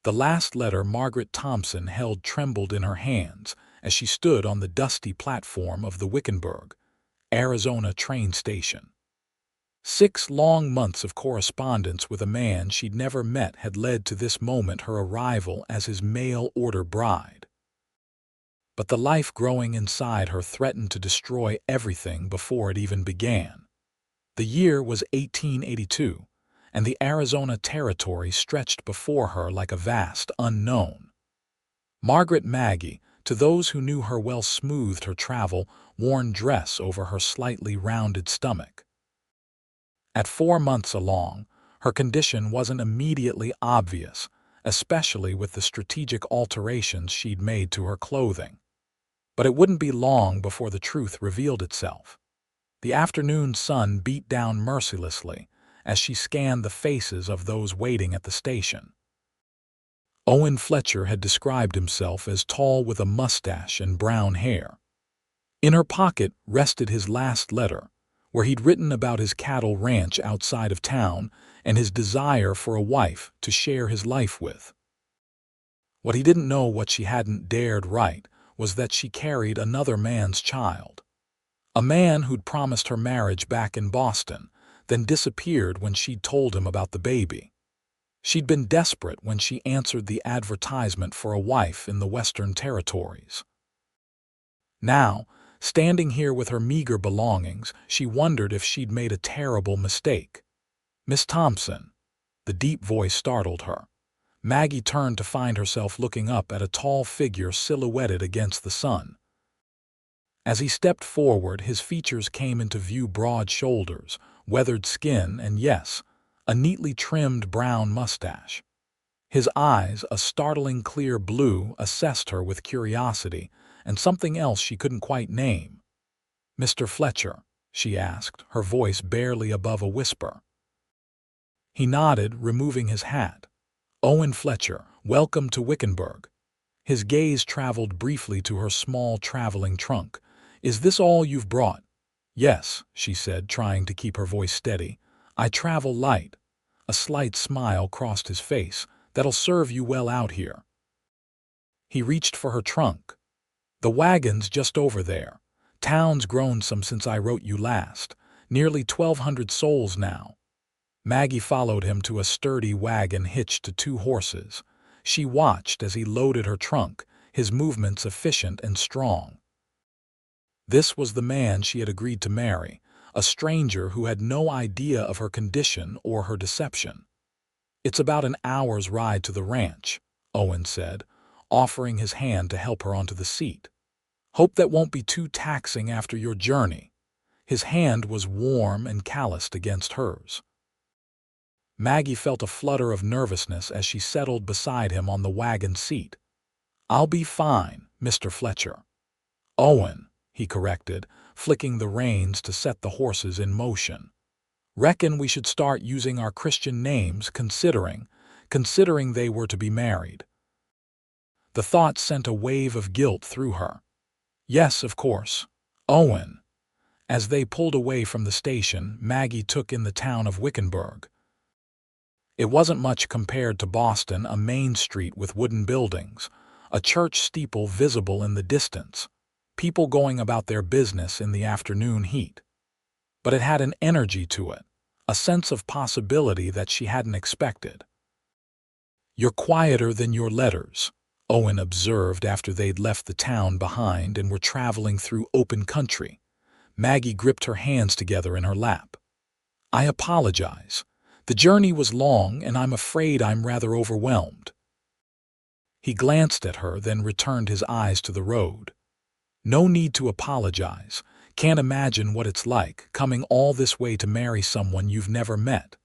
The last letter Margaret Thomson held trembled in her hands as she stood on the dusty platform of the Wickenburg, Arizona train station. 6 long months of correspondence with a man she'd never met had led to this moment, her arrival as his mail-order bride. But the life growing inside her threatened to destroy everything before it even began. The year was 1882, and the Arizona Territory stretched before her like a vast unknown. Margaret Maggie, to those who knew her well, smoothed her travel-worn dress over her slightly rounded stomach. At 4 months along, her condition wasn't immediately obvious, especially with the strategic alterations she'd made to her clothing. But it wouldn't be long before the truth revealed itself. The afternoon sun beat down mercilessly as she scanned the faces of those waiting at the station. Owen Fletcher had described himself as tall with a mustache and brown hair. In her pocket rested his last letter, where he'd written about his cattle ranch outside of town and his desire for a wife to share his life with. What he didn't know, what she hadn't dared write, was that she carried another man's child. A man who'd promised her marriage back in Boston, then disappeared when she'd told him about the baby. She'd been desperate when she answered the advertisement for a wife in the Western Territories. Now, standing here with her meager belongings, she wondered if she'd made a terrible mistake. "Miss Thomson," the deep voice startled her. Maggie turned to find herself looking up at a tall figure silhouetted against the sun. As he stepped forward, his features came into view: broad shoulders, weathered skin, and yes, a neatly trimmed brown mustache. His eyes, a startling clear blue, assessed her with curiosity and something else she couldn't quite name. "Mr. Fletcher?" she asked, her voice barely above a whisper. He nodded, removing his hat. "Owen Fletcher, welcome to Wickenburg." His gaze traveled briefly to her small traveling trunk. "Is this all you've brought?" "Yes," she said, trying to keep her voice steady. "I travel light." A slight smile crossed his face. "That'll serve you well out here." He reached for her trunk. "The wagon's just over there. Town's grown some since I wrote you last. Nearly 1,200 souls now." Maggie followed him to a sturdy wagon hitched to 2 horses. She watched as he loaded her trunk, his movements efficient and strong. This was the man she had agreed to marry, a stranger who had no idea of her condition or her deception. "It's about an hour's ride to the ranch," Owen said, offering his hand to help her onto the seat. "Hope that won't be too taxing after your journey." His hand was warm and calloused against hers. Maggie felt a flutter of nervousness as she settled beside him on the wagon seat. "I'll be fine, Mr. Fletcher." "Owen," he corrected, flicking the reins to set the horses in motion. "Reckon we should start using our Christian names, considering they were to be married." The thought sent a wave of guilt through her. "Yes, of course, Owen." As they pulled away from the station, Maggie took in the town of Wickenburg. It wasn't much compared to Boston, a main street with wooden buildings, a church steeple visible in the distance, people going about their business in the afternoon heat. But it had an energy to it, a sense of possibility that she hadn't expected. "You're quieter than your letters," Owen observed after they'd left the town behind and were traveling through open country. Maggie gripped her hands together in her lap. "I apologize. The journey was long, and I'm afraid I'm rather overwhelmed." He glanced at her, then returned his eyes to the road. "No need to apologize. Can't imagine what it's like, coming all this way to marry someone you've never met."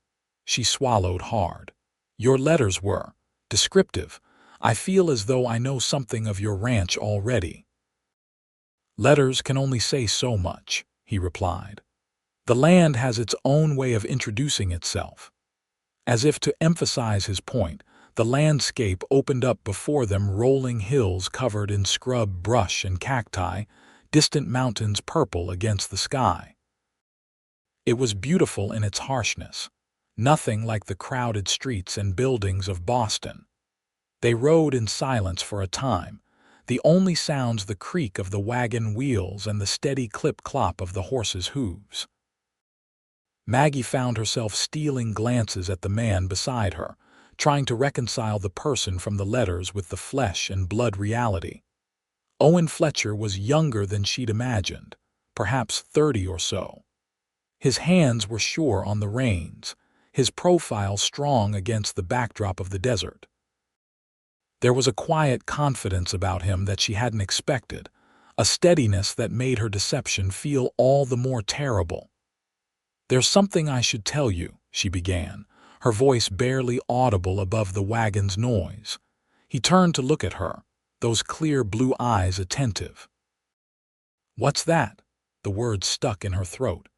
She swallowed hard. "Your letters were descriptive. I feel as though I know something of your ranch already." "Letters can only say so much," he replied. "The land has its own way of introducing itself." As if to emphasize his point, the landscape opened up before them, rolling hills covered in scrub, brush, and cacti, distant mountains purple against the sky. It was beautiful in its harshness, nothing like the crowded streets and buildings of Boston. They rode in silence for a time, the only sounds the creak of the wagon wheels and the steady clip-clop of the horses' hooves. Maggie found herself stealing glances at the man beside her, trying to reconcile the person from the letters with the flesh and blood reality. Owen Fletcher was younger than she'd imagined, perhaps 30 or so. His hands were sure on the reins, his profile strong against the backdrop of the desert. There was a quiet confidence about him that she hadn't expected, a steadiness that made her deception feel all the more terrible. "There's something I should tell you," she began, her voice barely audible above the wagon's noise. He turned to look at her, those clear blue eyes attentive. "What's that?" The words stuck in her throat.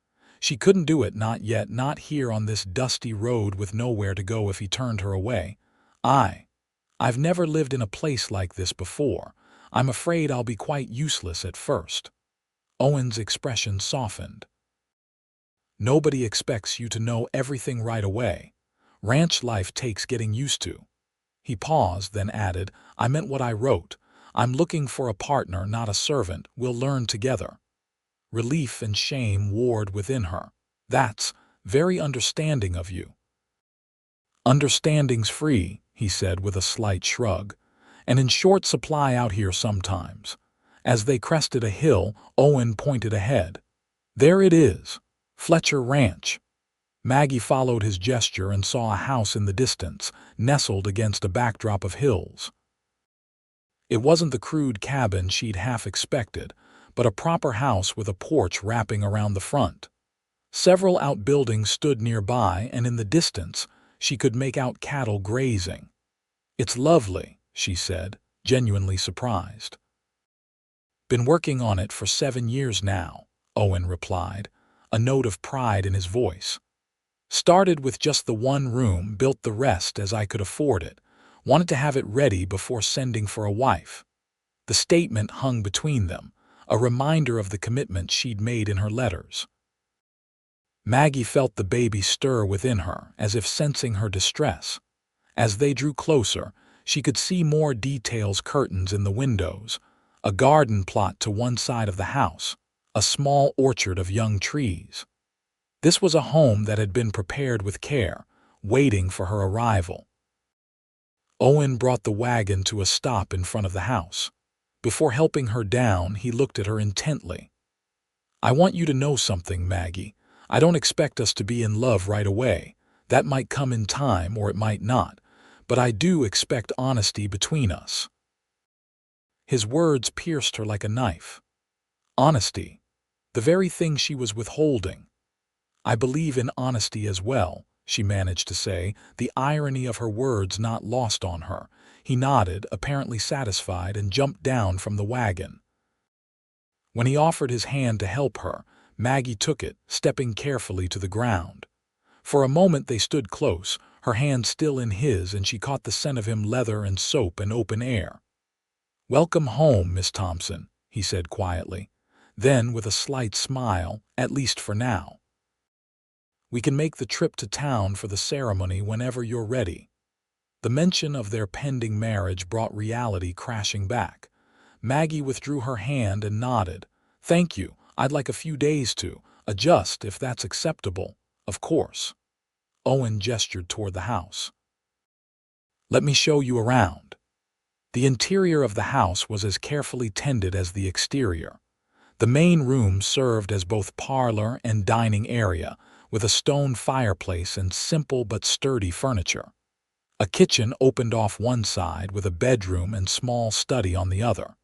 She couldn't do it, not yet, not here on this dusty road with nowhere to go if he turned her away. I've never lived in a place like this before. I'm afraid I'll be quite useless at first." Owen's expression softened. "Nobody expects you to know everything right away. Ranch life takes getting used to." He paused, then added, "I meant what I wrote. I'm looking for a partner, not a servant. We'll learn together." Relief and shame warred within her. "That's very understanding of you." "Understanding's free," he said with a slight shrug, "and in short supply out here sometimes." As they crested a hill, Owen pointed ahead. "There it is, Fletcher Ranch." Maggie followed his gesture and saw a house in the distance, nestled against a backdrop of hills. It wasn't the crude cabin she'd half expected, but a proper house with a porch wrapping around the front. Several outbuildings stood nearby, and in the distance she could make out cattle grazing. "It's lovely," she said, genuinely surprised. "Been working on it for 7 years now," Owen replied, a note of pride in his voice. "Started with just the one room, built the rest as I could afford it. Wanted to have it ready before sending for a wife." The statement hung between them, a reminder of the commitment she'd made in her letters. Maggie felt the baby stir within her, as if sensing her distress. As they drew closer, she could see more details: curtains in the windows, a garden plot to one side of the house, a small orchard of young trees. This was a home that had been prepared with care, waiting for her arrival. Owen brought the wagon to a stop in front of the house. Before helping her down, he looked at her intently. "I want you to know something, Maggie. I don't expect us to be in love right away. That might come in time, or it might not. But I do expect honesty between us." His words pierced her like a knife. Honesty, the very thing she was withholding. "I believe in honesty as well," she managed to say, the irony of her words not lost on her. He nodded, apparently satisfied, and jumped down from the wagon. When he offered his hand to help her, Maggie took it, stepping carefully to the ground. For a moment they stood close, her hand still in his, and she caught the scent of him, leather and soap and open air. "Welcome home, Miss Thomson," he said quietly. Then, with a slight smile, "at least for now. We can make the trip to town for the ceremony whenever you're ready." The mention of their pending marriage brought reality crashing back. Maggie withdrew her hand and nodded. "Thank you. I'd like a few days to adjust, if that's acceptable." "Of course." Owen gestured toward the house. "Let me show you around." The interior of the house was as carefully tended as the exterior. The main room served as both parlor and dining area, with a stone fireplace and simple but sturdy furniture. A kitchen opened off one side, with a bedroom and small study on the other.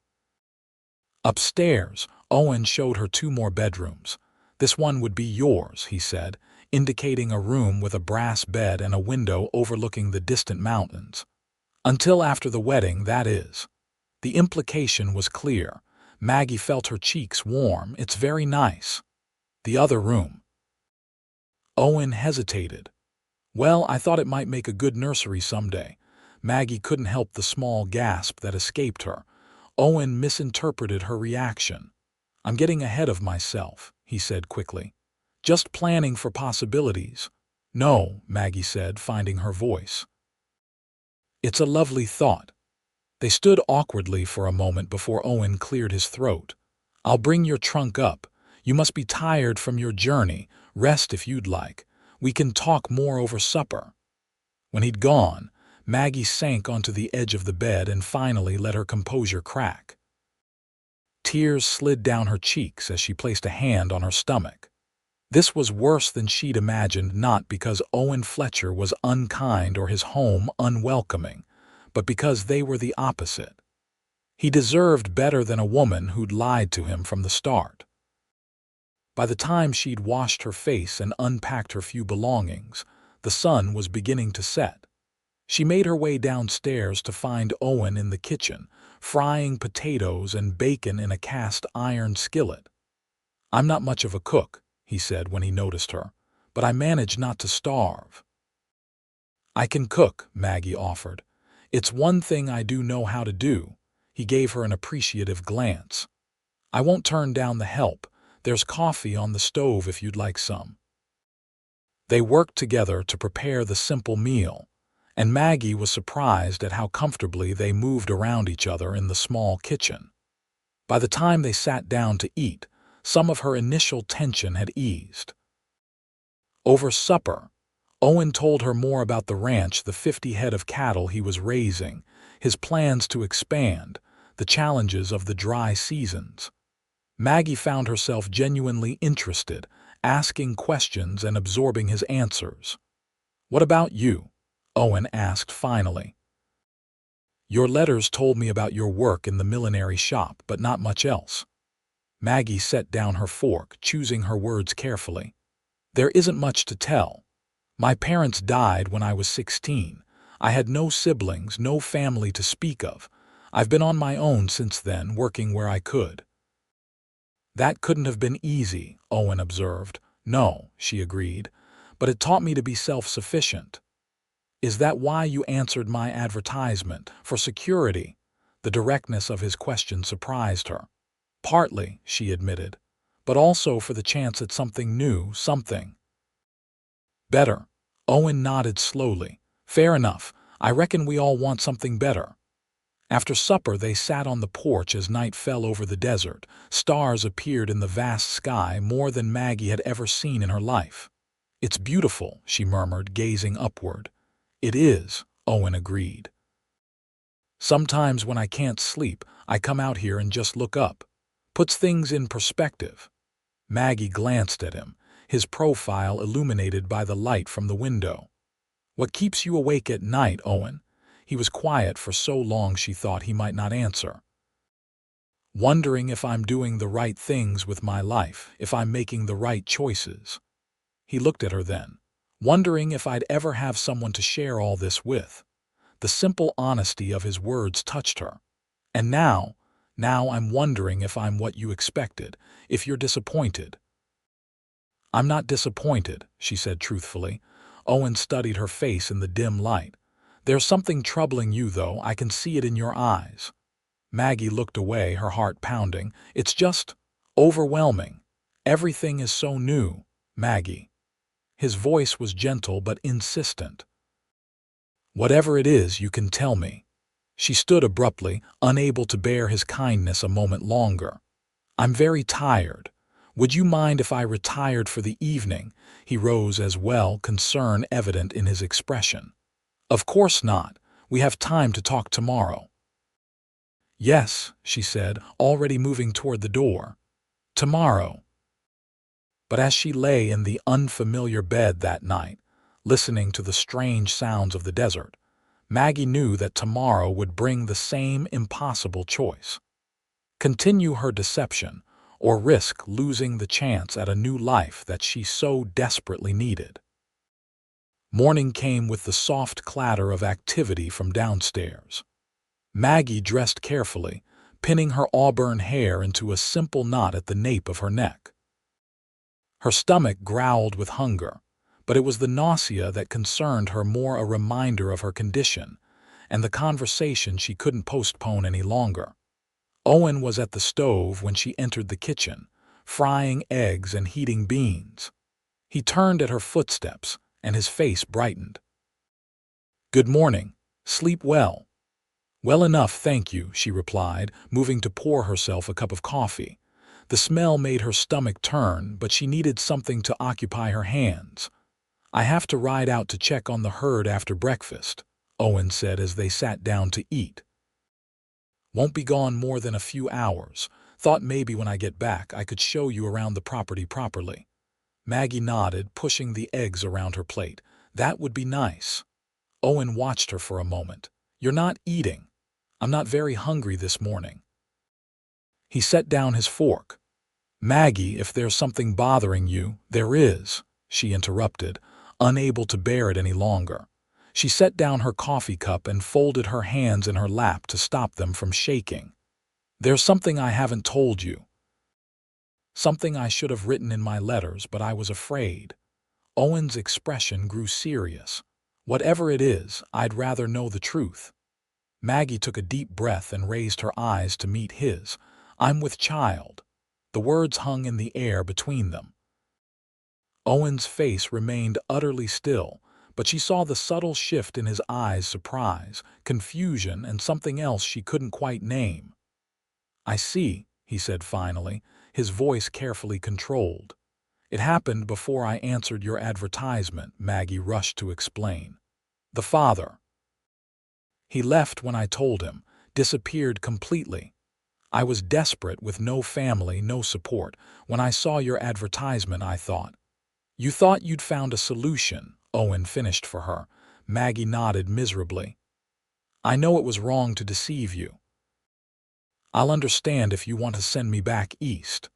Upstairs, Owen showed her 2 more bedrooms. "This one would be yours," he said, indicating a room with a brass bed and a window overlooking the distant mountains. "Until after the wedding, that is." The implication was clear. Maggie felt her cheeks warm. "It's very nice." "The other room?" Owen hesitated. "Well, I thought it might make a good nursery someday." Maggie couldn't help the small gasp that escaped her. Owen misinterpreted her reaction. "I'm getting ahead of myself," he said quickly. "Just planning for possibilities." "No," Maggie said, finding her voice. It's a lovely thought. They stood awkwardly for a moment before Owen cleared his throat. I'll bring your trunk up. You must be tired from your journey. Rest if you'd like. We can talk more over supper. When he'd gone, Maggie sank onto the edge of the bed and finally let her composure crack. Tears slid down her cheeks as she placed a hand on her stomach. This was worse than she'd imagined, not because Owen Fletcher was unkind or his home unwelcoming, but because they were the opposite. He deserved better than a woman who'd lied to him from the start. By the time she'd washed her face and unpacked her few belongings, the sun was beginning to set. She made her way downstairs to find Owen in the kitchen, frying potatoes and bacon in a cast-iron skillet. "I'm not much of a cook," he said when he noticed her, "but I manage not to starve." "I can cook," Maggie offered. "It's one thing I do know how to do." He gave her an appreciative glance. "I won't turn down the help. There's coffee on the stove if you'd like some." They worked together to prepare the simple meal, and Maggie was surprised at how comfortably they moved around each other in the small kitchen. By the time they sat down to eat, some of her initial tension had eased. Over supper, Owen told her more about the ranch, the 50 head of cattle he was raising, his plans to expand, the challenges of the dry seasons. Maggie found herself genuinely interested, asking questions and absorbing his answers. "What about you?" Owen asked finally. "Your letters told me about your work in the millinery shop, but not much else." Maggie set down her fork, choosing her words carefully. "There isn't much to tell. My parents died when I was 16. I had no siblings, no family to speak of. I've been on my own since then, working where I could." "That couldn't have been easy," Owen observed. "No," she agreed, "but it taught me to be self-sufficient." "Is that why you answered my advertisement? For security?" The directness of his question surprised her. "Partly," she admitted, "but also for the chance at something new, something better." Owen nodded slowly. "Fair enough. I reckon we all want something better." After supper they sat on the porch as night fell over the desert. Stars appeared in the vast sky, more than Maggie had ever seen in her life. "It's beautiful," she murmured, gazing upward. "It is," Owen agreed. "Sometimes when I can't sleep, I come out here and just look up. Puts things in perspective." Maggie glanced at him, his profile illuminated by the light from the window. "What keeps you awake at night, Owen?" He was quiet for so long she thought he might not answer. "Wondering if I'm doing the right things with my life, if I'm making the right choices." He looked at her then. "Wondering if I'd ever have someone to share all this with." The simple honesty of his words touched her. "And now I'm wondering if I'm what you expected, if you're disappointed." "I'm not disappointed," she said truthfully. Owen studied her face in the dim light. "There's something troubling you, though. I can see it in your eyes." Maggie looked away, her heart pounding. "It's just overwhelming. Everything is so new, Maggie." His voice was gentle but insistent. "Whatever it is, you can tell me." She stood abruptly, unable to bear his kindness a moment longer. "I'm very tired. Would you mind if I retired for the evening?" He rose as well, concern evident in his expression. "Of course not. We have time to talk tomorrow." "Yes," she said, already moving toward the door. "Tomorrow." But as she lay in the unfamiliar bed that night, listening to the strange sounds of the desert, Maggie knew that tomorrow would bring the same impossible choice. Continue her deception, or risk losing the chance at a new life that she so desperately needed. Morning came with the soft clatter of activity from downstairs. Maggie dressed carefully, pinning her auburn hair into a simple knot at the nape of her neck. Her stomach growled with hunger, but it was the nausea that concerned her more, a reminder of her condition, and the conversation she couldn't postpone any longer. Owen was at the stove when she entered the kitchen, frying eggs and heating beans. He turned at her footsteps, and his face brightened. "Good morning," Sleep well. Well enough, thank you, she replied, moving to pour herself a cup of coffee. The smell made her stomach turn, but she needed something to occupy her hands. I have to ride out to check on the herd after breakfast, Owen said as they sat down to eat. Won't be gone more than a few hours. Thought maybe when I get back I could show you around the property properly. Maggie nodded, pushing the eggs around her plate. That would be nice. Owen watched her for a moment. You're not eating. I'm not very hungry this morning. He set down his fork. Maggie, if there's something bothering you, there is, she interrupted, unable to bear it any longer. She set down her coffee cup and folded her hands in her lap to stop them from shaking. There's something I haven't told you. Something I should have written in my letters, but I was afraid. Owen's expression grew serious. Whatever it is, I'd rather know the truth. Maggie took a deep breath and raised her eyes to meet his. I'm with child. The words hung in the air between them. Owen's face remained utterly still, but she saw the subtle shift in his eyes: surprise, confusion, and something else she couldn't quite name. I see, he said finally, his voice carefully controlled. It happened before I answered your advertisement, Maggie rushed to explain. The father. He left when I told him, disappeared completely. I was desperate with no family, no support. When I saw your advertisement, I thought. You thought you'd found a solution, Owen finished for her. Maggie nodded miserably. I know it was wrong to deceive you. I'll understand if you want to send me back east.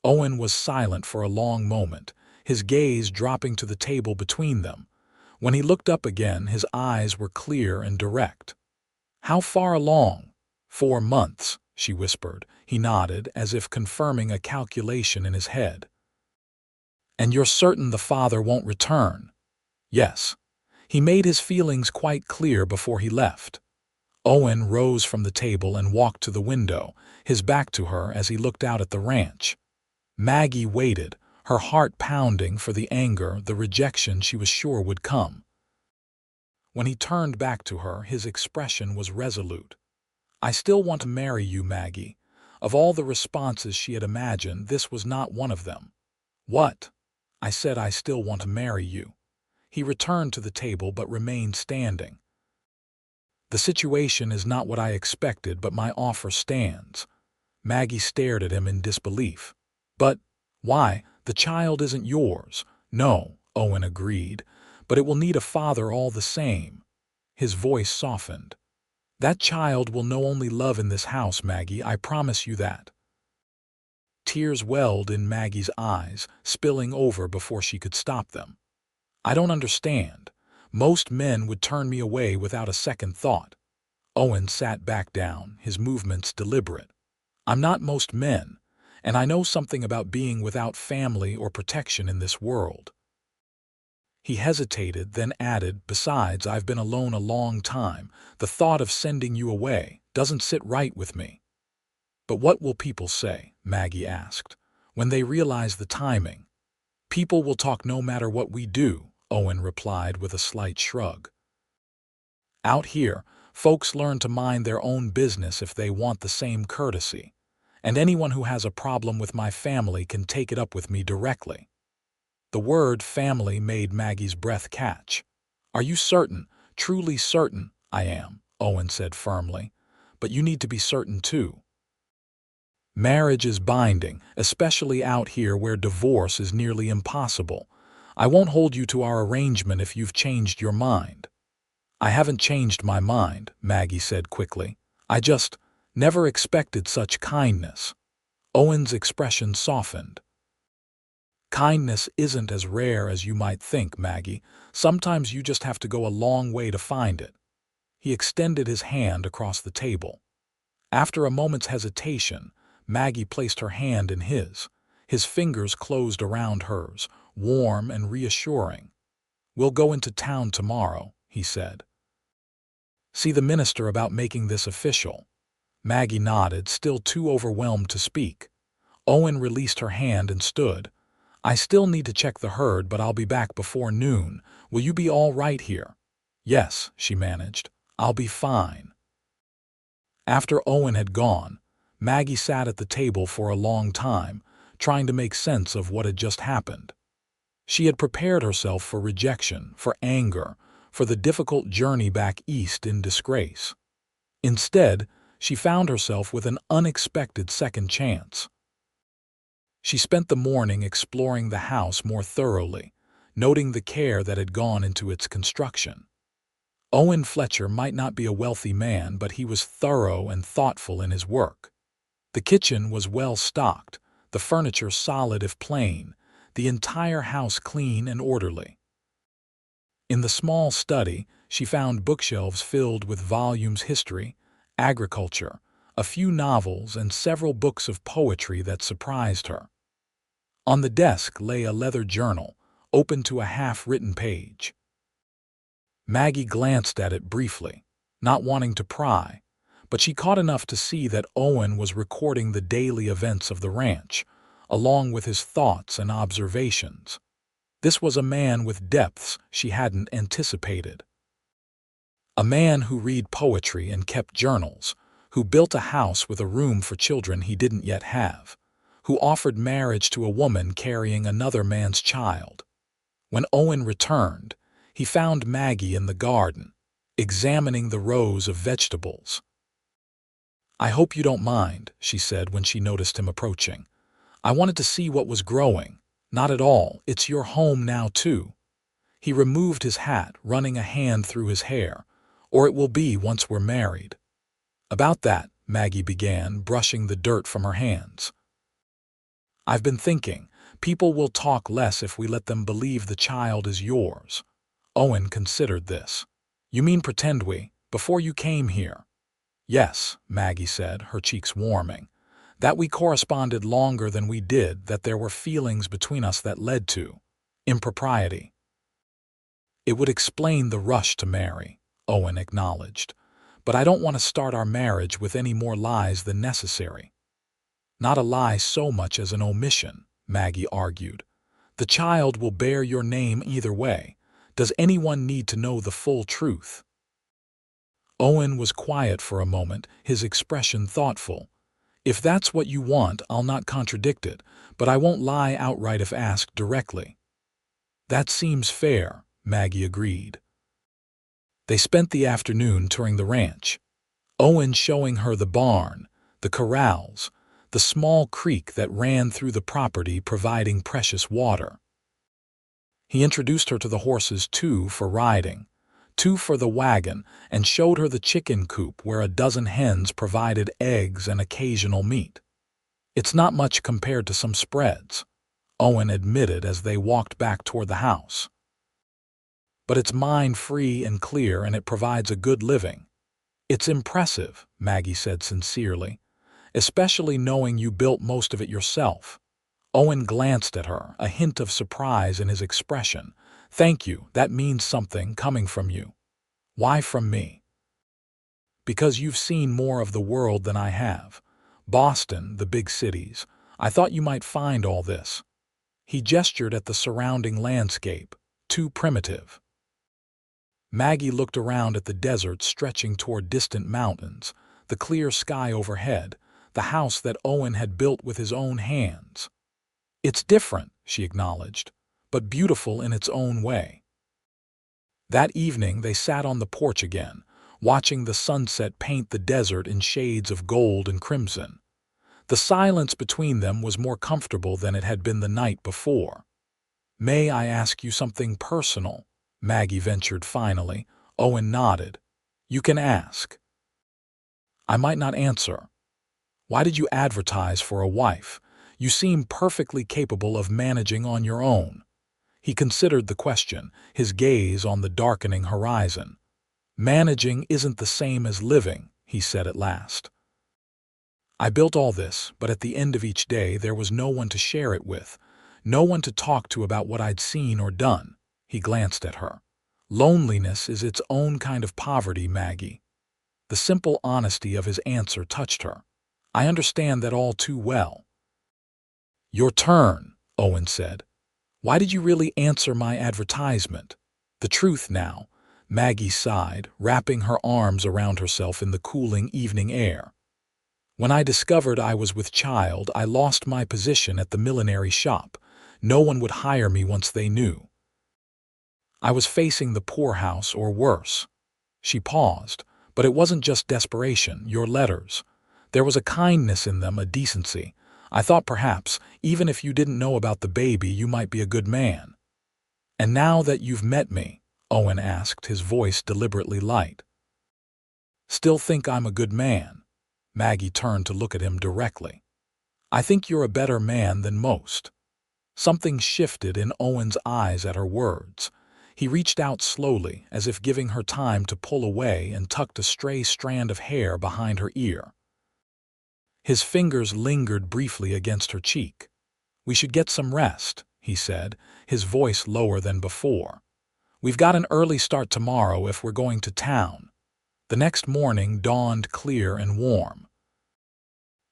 Owen was silent for a long moment, his gaze dropping to the table between them. When he looked up again, his eyes were clear and direct. How far along? 4 months, she whispered. He nodded, as if confirming a calculation in his head. And you're certain the father won't return? Yes. He made his feelings quite clear before he left. Owen rose from the table and walked to the window, his back to her as he looked out at the ranch. Maggie waited, her heart pounding for the anger, the rejection she was sure would come. When he turned back to her, his expression was resolute. I still want to marry you, Maggie. Of all the responses she had imagined, this was not one of them. What? I said I still want to marry you. He returned to the table but remained standing. The situation is not what I expected, but my offer stands. Maggie stared at him in disbelief. But why? The child isn't yours. No, Owen agreed, but it will need a father all the same. His voice softened. That child will know only love in this house, Maggie, I promise you that. Tears welled in Maggie's eyes, spilling over before she could stop them. I don't understand. Most men would turn me away without a second thought. Owen sat back down, his movements deliberate. I'm not most men, and I know something about being without family or protection in this world. He hesitated, then added, besides, I've been alone a long time. The thought of sending you away doesn't sit right with me. But what will people say, Maggie asked, when they realize the timing? People will talk no matter what we do, Owen replied with a slight shrug. Out here, folks learn to mind their own business if they want the same courtesy. And anyone who has a problem with my family can take it up with me directly. The word family made Maggie's breath catch. Are you certain, truly certain? I am, Owen said firmly. But you need to be certain too. Marriage is binding, especially out here where divorce is nearly impossible. I won't hold you to our arrangement if you've changed your mind. I haven't changed my mind, Maggie said quickly. I just never expected such kindness. Owen's expression softened. Kindness isn't as rare as you might think, Maggie. Sometimes you just have to go a long way to find it. He extended his hand across the table. After a moment's hesitation, Maggie placed her hand in his. His fingers closed around hers, warm and reassuring. We'll go into town tomorrow, he said. See the minister about making this official. Maggie nodded, still too overwhelmed to speak. Owen released her hand and stood. I still need to check the herd, but I'll be back before noon. Will you be all right here? Yes, she managed. I'll be fine." After Owen had gone, Maggie sat at the table for a long time, trying to make sense of what had just happened. She had prepared herself for rejection, for anger, for the difficult journey back east in disgrace. Instead, she found herself with an unexpected second chance. She spent the morning exploring the house more thoroughly, noting the care that had gone into its construction. Owen Fletcher might not be a wealthy man, but he was thorough and thoughtful in his work. The kitchen was well stocked, the furniture solid if plain, the entire house clean and orderly. In the small study, she found bookshelves filled with volumes history, agriculture, a few novels, and several books of poetry that surprised her. On the desk lay a leather journal, open to a half-written page. Maggie glanced at it briefly, not wanting to pry, but she caught enough to see that Owen was recording the daily events of the ranch, along with his thoughts and observations. This was a man with depths she hadn't anticipated. A man who read poetry and kept journals, who built a house with a room for children he didn't yet have, who offered marriage to a woman carrying another man's child. When Owen returned, he found Maggie in the garden, examining the rows of vegetables. "I hope you don't mind," she said when she noticed him approaching. "I wanted to see what was growing." "Not at all. It's your home now, too." He removed his hat, running a hand through his hair. "Or it will be once we're married." "About that," Maggie began, brushing the dirt from her hands. "I've been thinking, people will talk less if we let them believe the child is yours." Owen considered this. "You mean pretend before you came here?" "Yes," Maggie said, her cheeks warming. "That we corresponded longer than we did, that there were feelings between us that led to impropriety." "It would explain the rush to marry," Owen acknowledged. "But I don't want to start our marriage with any more lies than necessary." "Not a lie so much as an omission," Maggie argued. "The child will bear your name either way. Does anyone need to know the full truth?" Owen was quiet for a moment, his expression thoughtful. "If that's what you want, I'll not contradict it, but I won't lie outright if asked directly." "That seems fair," Maggie agreed. They spent the afternoon touring the ranch, Owen showing her the barn, the corrals, the small creek that ran through the property providing precious water. He introduced her to the horses, 2 for riding, 2 for the wagon, and showed her the chicken coop where a dozen hens provided eggs and occasional meat. "It's not much compared to some spreads," Owen admitted as they walked back toward the house. "But it's mine free and clear, and it provides a good living." "It's impressive," Maggie said sincerely, "especially knowing you built most of it yourself." Owen glanced at her, a hint of surprise in his expression. "Thank you, that means something coming from you." "Why from me?" "Because you've seen more of the world than I have. Boston, the big cities. I thought you might find all this." He gestured at the surrounding landscape, too primitive. Maggie looked around at the desert stretching toward distant mountains, the clear sky overhead, the house that Owen had built with his own hands. "It's different," she acknowledged, "but beautiful in its own way." That evening they sat on the porch again, watching the sunset paint the desert in shades of gold and crimson. The silence between them was more comfortable than it had been the night before. "May I ask you something personal?" Maggie ventured finally. Owen nodded. "You can ask." "I might not answer. Why did you advertise for a wife? You seem perfectly capable of managing on your own." He considered the question, his gaze on the darkening horizon. "Managing isn't the same as living," he said at last. "I built all this, but at the end of each day there was no one to share it with, no one to talk to about what I'd seen or done." He glanced at her. "Loneliness is its own kind of poverty, Maggie." The simple honesty of his answer touched her. "I understand that all too well." "Your turn," Owen said. "Why did you really answer my advertisement? The truth now. Maggie sighed, wrapping her arms around herself in the cooling evening air. When I discovered I was with child, I lost my position at the millinery shop. No one would hire me once they knew. I was facing the poorhouse or worse. She paused, but it wasn't just desperation, your letters. There was a kindness in them, a decency. I thought perhaps, even if you didn't know about the baby, you might be a good man. And now that you've met me, Owen asked, his voice deliberately light. Still think I'm a good man? Maggie turned to look at him directly. I think you're a better man than most. Something shifted in Owen's eyes at her words. He reached out slowly, as if giving her time to pull away, and tucked a stray strand of hair behind her ear. His fingers lingered briefly against her cheek. We should get some rest, he said, his voice lower than before. We've got an early start tomorrow if we're going to town. The next morning dawned clear and warm.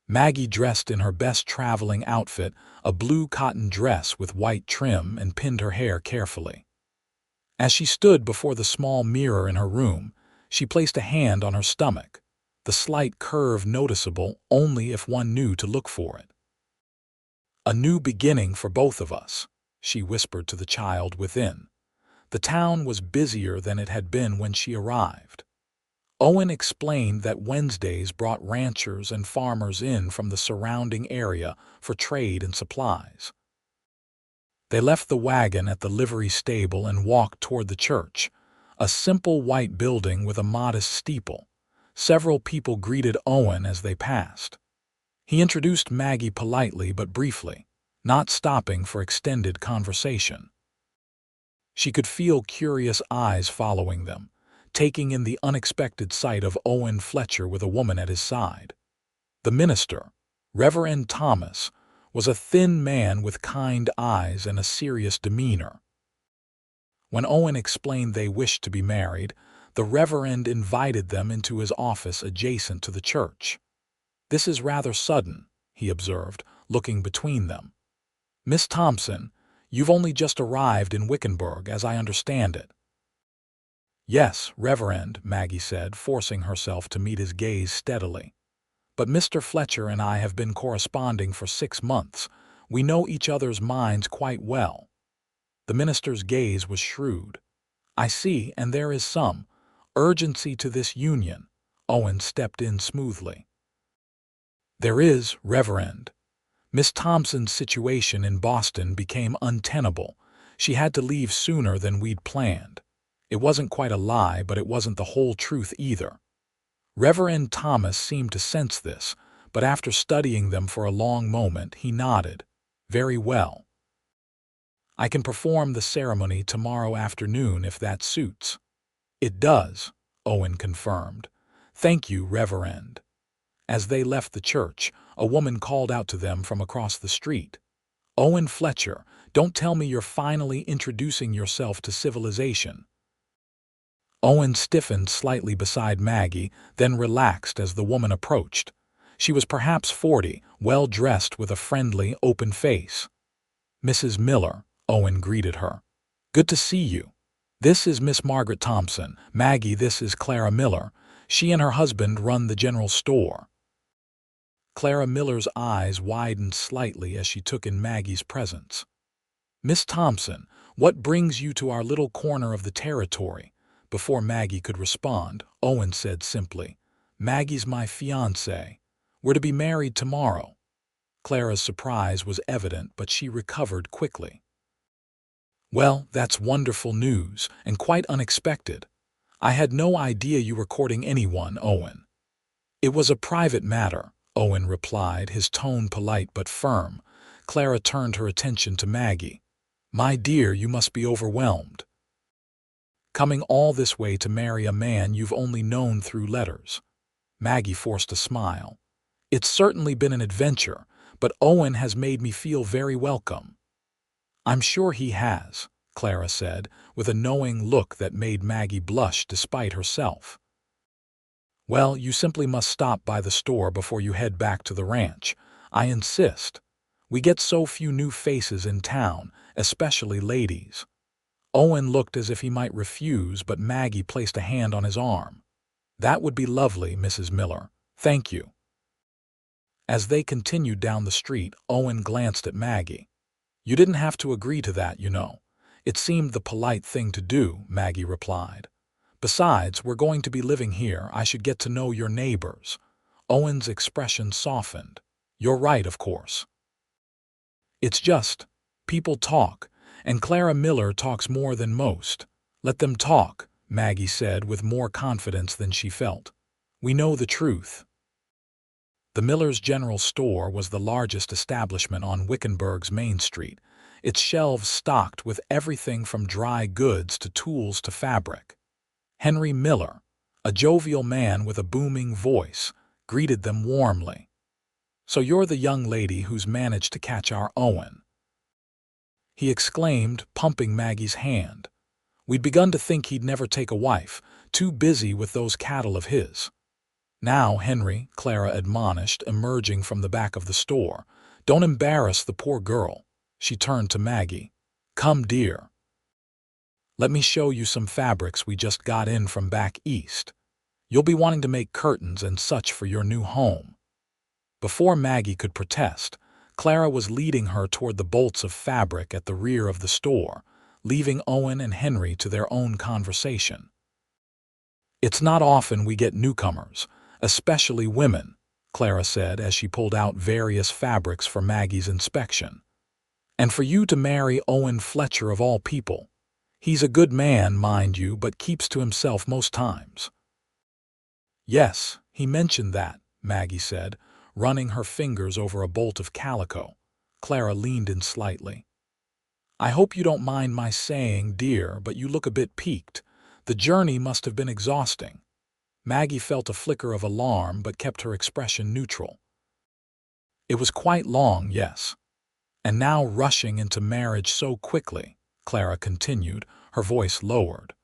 Maggie dressed in her best traveling outfit, a blue cotton dress with white trim, and pinned her hair carefully. As she stood before the small mirror in her room, she placed a hand on her stomach, the slight curve noticeable only if one knew to look for it. A new beginning for both of us, she whispered to the child within. The town was busier than it had been when she arrived. Owen explained that Wednesdays brought ranchers and farmers in from the surrounding area for trade and supplies. They left the wagon at the livery stable and walked toward the church, a simple white building with a modest steeple. Several people greeted Owen as they passed. He introduced Maggie politely but briefly, not stopping for extended conversation. She could feel curious eyes following them, taking in the unexpected sight of Owen Fletcher with a woman at his side. The minister, Reverend Thomas, was a thin man with kind eyes and a serious demeanor. When Owen explained they wished to be married, the Reverend invited them into his office adjacent to the church. "This is rather sudden," he observed, looking between them. "Miss Thomson, you've only just arrived in Wickenburg, as I understand it." "Yes, Reverend," Maggie said, forcing herself to meet his gaze steadily. "But Mr. Fletcher and I have been corresponding for 6 months. We know each other's minds quite well." The minister's gaze was shrewd. "I see, and there is some urgency to this union." Owen stepped in smoothly. "There is, Reverend. Miss Thomson's situation in Boston became untenable. She had to leave sooner than we'd planned. It wasn't quite a lie, but it wasn't the whole truth either." Reverend Thomas seemed to sense this, but after studying them for a long moment, he nodded. "Very well. I can perform the ceremony tomorrow afternoon if that suits." "It does," Owen confirmed. "Thank you, Reverend." As they left the church, a woman called out to them from across the street. "Owen Fletcher, don't tell me you're finally introducing yourself to civilization." Owen stiffened slightly beside Maggie, then relaxed as the woman approached. She was perhaps 40, well-dressed with a friendly, open face. "Mrs. Miller," Owen greeted her. "Good to see you. This is Miss Margaret Thomson. Maggie, this is Clara Miller. She and her husband run the general store." Clara Miller's eyes widened slightly as she took in Maggie's presence. "Miss Thomson, what brings you to our little corner of the territory?" Before Maggie could respond, Owen said simply, "Maggie's my fiancée. We're to be married tomorrow." Clara's surprise was evident, but she recovered quickly. "Well, that's wonderful news, and quite unexpected. I had no idea you were courting anyone, Owen." "It was a private matter," Owen replied, his tone polite but firm. Clara turned her attention to Maggie. "My dear, you must be overwhelmed. Coming all this way to marry a man you've only known through letters." Maggie forced a smile. "It's certainly been an adventure, but Owen has made me feel very welcome." "I'm sure he has," Clara said, with a knowing look that made Maggie blush despite herself. "Well, you simply must stop by the store before you head back to the ranch. I insist. We get so few new faces in town, especially ladies." Owen looked as if he might refuse, but Maggie placed a hand on his arm. "That would be lovely, Mrs. Miller. Thank you." As they continued down the street, Owen glanced at Maggie. "You didn't have to agree to that, you know. It seemed the polite thing to do," Maggie replied. "Besides, we're going to be living here. I should get to know your neighbors." Owen's expression softened. "You're right, of course. It's just, people talk, and Clara Miller talks more than most." "Let them talk," Maggie said with more confidence than she felt. "We know the truth." The Miller's General Store was the largest establishment on Wickenburg's Main Street, its shelves stocked with everything from dry goods to tools to fabric. Henry Miller, a jovial man with a booming voice, greeted them warmly. "So you're the young lady who's managed to catch our Owen," he exclaimed, pumping Maggie's hand. "We'd begun to think he'd never take a wife, too busy with those cattle of his." "Now, Henry," Clara admonished, emerging from the back of the store, "don't embarrass the poor girl." She turned to Maggie. "Come, dear. Let me show you some fabrics we just got in from back east. You'll be wanting to make curtains and such for your new home." Before Maggie could protest, Clara was leading her toward the bolts of fabric at the rear of the store, leaving Owen and Henry to their own conversation. "It's not often we get newcomers, especially women," Clara said as she pulled out various fabrics for Maggie's inspection. "And for you to marry Owen Fletcher of all people. He's a good man, mind you, but keeps to himself most times." "Yes, he mentioned that," Maggie said, running her fingers over a bolt of calico. Clara leaned in slightly. "I hope you don't mind my saying, dear, but you look a bit peaked. The journey must have been exhausting." Maggie felt a flicker of alarm but kept her expression neutral. "It was quite long, yes. And now rushing into marriage so quickly," Clara continued, her voice lowered.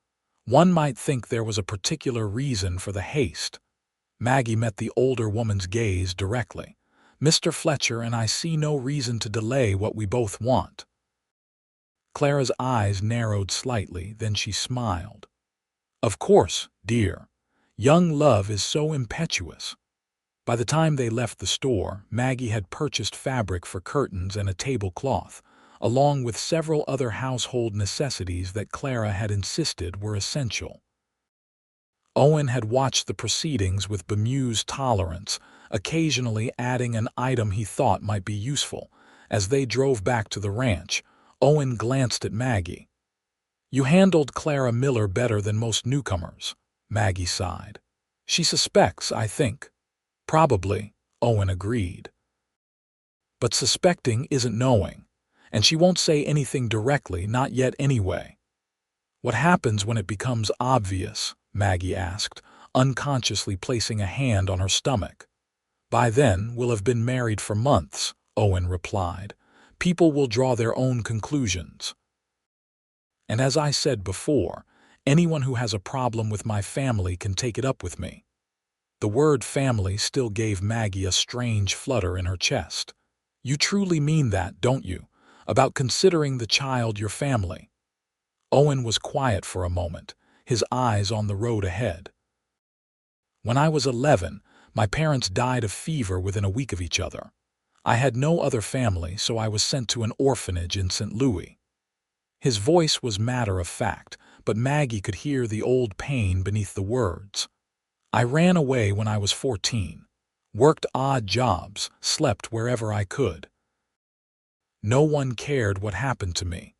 "One might think there was a particular reason for the haste." Maggie met the older woman's gaze directly. "Mr. Fletcher and I see no reason to delay what we both want." Clara's eyes narrowed slightly, then she smiled. "Of course, dear. Young love is so impetuous." By the time they left the store, Maggie had purchased fabric for curtains and a tablecloth, along with several other household necessities that Clara had insisted were essential. Owen had watched the proceedings with bemused tolerance, occasionally adding an item he thought might be useful. As they drove back to the ranch, Owen glanced at Maggie. "You handled Clara Miller better than most newcomers," Maggie sighed. "She suspects, I think." "Probably," Owen agreed. "But suspecting isn't knowing, and she won't say anything directly, not yet anyway." "What happens when it becomes obvious?" Maggie asked, unconsciously placing a hand on her stomach. "By then, we'll have been married for months," Owen replied. "People will draw their own conclusions. And as I said before, anyone who has a problem with my family can take it up with me." The word family still gave Maggie a strange flutter in her chest. "You truly mean that, don't you? About considering the child your family?" Owen was quiet for a moment, his eyes on the road ahead. "When I was 11, my parents died of fever within a week of each other. I had no other family, so I was sent to an orphanage in St. Louis." His voice was matter-of-fact, but Maggie could hear the old pain beneath the words. "I ran away when I was 14, worked odd jobs, slept wherever I could. No one cared what happened to me."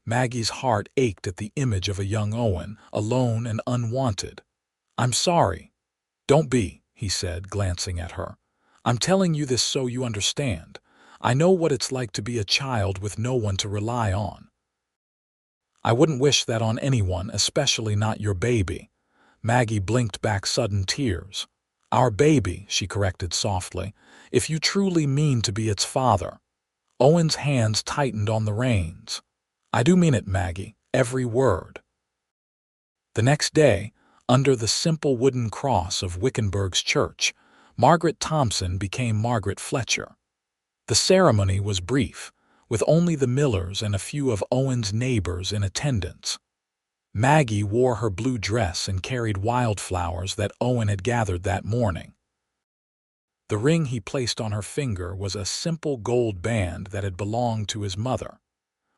Maggie's heart ached at the image of a young Owen, alone and unwanted. "I'm sorry." "Don't be," he said, glancing at her. "I'm telling you this so you understand. I know what it's like to be a child with no one to rely on. I wouldn't wish that on anyone, especially not your baby." Maggie blinked back sudden tears. "Our baby," she corrected softly, "if you truly mean to be its father." Owen's hands tightened on the reins. "I do mean it, Maggie, every word." The next day, under the simple wooden cross of Wickenburg's church, Margaret Thomson became Margaret Fletcher. The ceremony was brief, with only the Millers and a few of Owen's neighbors in attendance. Maggie wore her blue dress and carried wildflowers that Owen had gathered that morning. The ring he placed on her finger was a simple gold band that had belonged to his mother.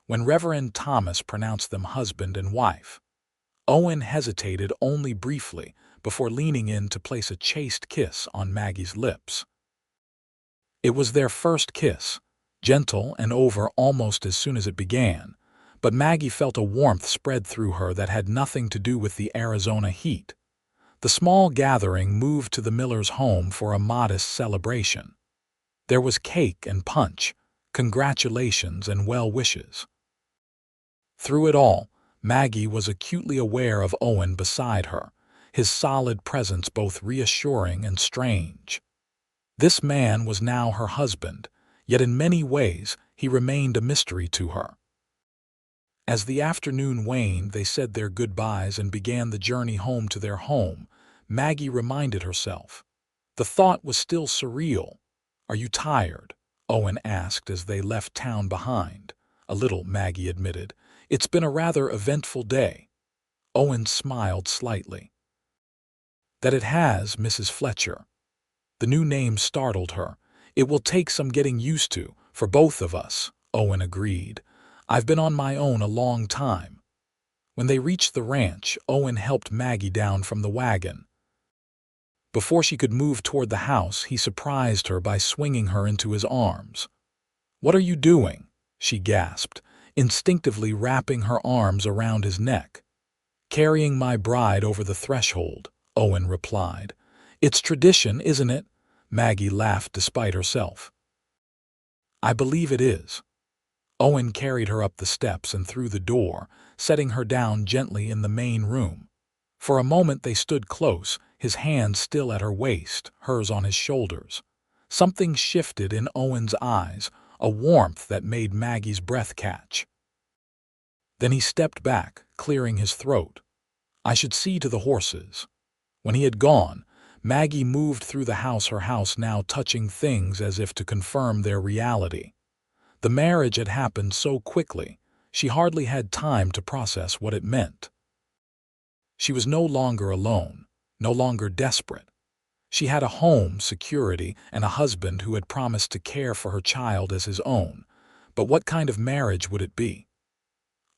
When Reverend Thomas pronounced them husband and wife, Owen hesitated only briefly before leaning in to place a chaste kiss on Maggie's lips. It was their first kiss, gentle and over almost as soon as it began, but Maggie felt a warmth spread through her that had nothing to do with the Arizona heat. The small gathering moved to the Millers' home for a modest celebration. There was cake and punch, congratulations and well wishes. Through it all, Maggie was acutely aware of Owen beside her, his solid presence both reassuring and strange. This man was now her husband, yet in many ways he remained a mystery to her. As the afternoon waned, they said their goodbyes and began the journey home to their home. Maggie reminded herself. The thought was still surreal. "Are you tired?" Owen asked as they left town behind. "A little," Maggie admitted. "It's been a rather eventful day." Owen smiled slightly. "That it has, Mrs. Fletcher." The new name startled her. "It will take some getting used to, for both of us," Owen agreed. "I've been on my own a long time." When they reached the ranch, Owen helped Maggie down from the wagon. Before she could move toward the house, he surprised her by swinging her into his arms. "What are you doing?" she gasped, instinctively wrapping her arms around his neck. "Carrying my bride over the threshold," Owen replied. "It's tradition, isn't it?" Maggie laughed despite herself. "I believe it is." Owen carried her up the steps and through the door, setting her down gently in the main room. For a moment they stood close, his hand still at her waist, hers on his shoulders. Something shifted in Owen's eyes, a warmth that made Maggie's breath catch. Then he stepped back, clearing his throat. "I should see to the horses." When he had gone, Maggie moved through the house, her house now touching things as if to confirm their reality. The marriage had happened so quickly, she hardly had time to process what it meant. She was no longer alone, no longer desperate. She had a home, security, and a husband who had promised to care for her child as his own. But what kind of marriage would it be?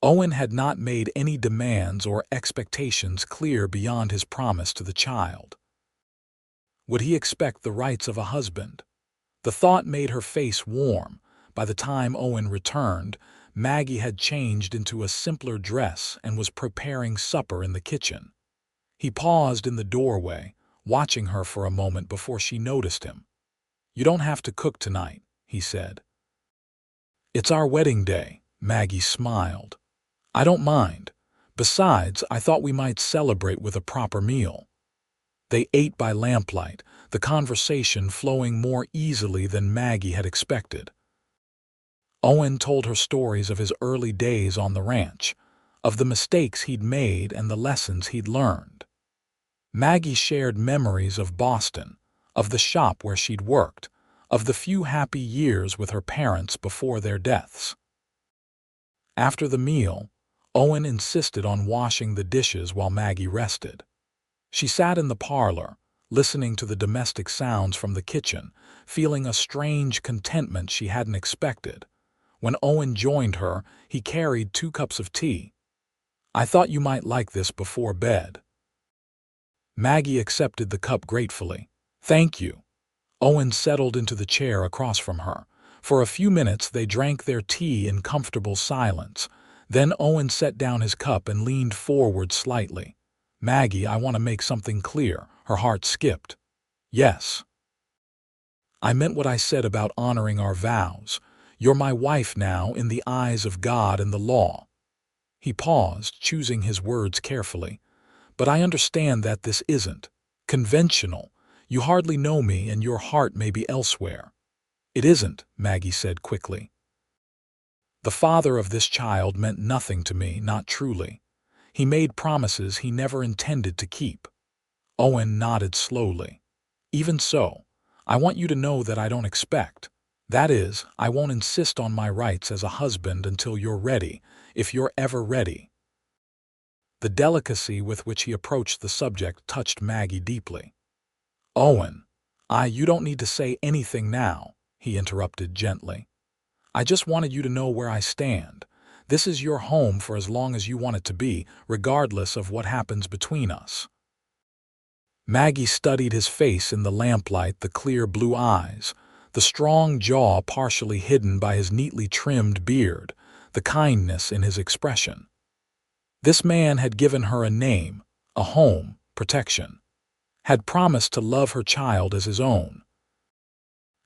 Owen had not made any demands or expectations clear beyond his promise to the child. Would he expect the rights of a husband? The thought made her face warm. By the time Owen returned, Maggie had changed into a simpler dress and was preparing supper in the kitchen. He paused in the doorway, watching her for a moment before she noticed him. "You don't have to cook tonight," he said. "It's our wedding day," Maggie smiled. "I don't mind. Besides, I thought we might celebrate with a proper meal." They ate by lamplight, the conversation flowing more easily than Maggie had expected. Owen told her stories of his early days on the ranch, of the mistakes he'd made and the lessons he'd learned. Maggie shared memories of Boston, of the shop where she'd worked, of the few happy years with her parents before their deaths. After the meal, Owen insisted on washing the dishes while Maggie rested. She sat in the parlor, listening to the domestic sounds from the kitchen, feeling a strange contentment she hadn't expected. When Owen joined her, he carried 2 cups of tea. "I thought you might like this before bed." Maggie accepted the cup gratefully. "Thank you." Owen settled into the chair across from her. For a few minutes they drank their tea in comfortable silence. Then Owen set down his cup and leaned forward slightly. "Maggie, I want to make something clear." Her heart skipped. "Yes. I meant what I said about honoring our vows. You're my wife now in the eyes of God and the law." He paused, choosing his words carefully. "But I understand that this isn't conventional. You hardly know me and your heart may be elsewhere." "It isn't," Maggie said quickly. "The father of this child meant nothing to me, not truly. He made promises he never intended to keep." Owen nodded slowly. "Even so, I want you to know that I don't expect That is, I won't insist on my rights as a husband until you're ready, if you're ever ready." The delicacy with which he approached the subject touched Maggie deeply. "Owen, you don't need to say anything now," he interrupted gently. "I just wanted you to know where I stand. This is your home for as long as you want it to be, regardless of what happens between us." Maggie studied his face in the lamplight, the clear blue eyes, the strong jaw partially hidden by his neatly trimmed beard, the kindness in his expression. This man had given her a name, a home, protection, had promised to love her child as his own.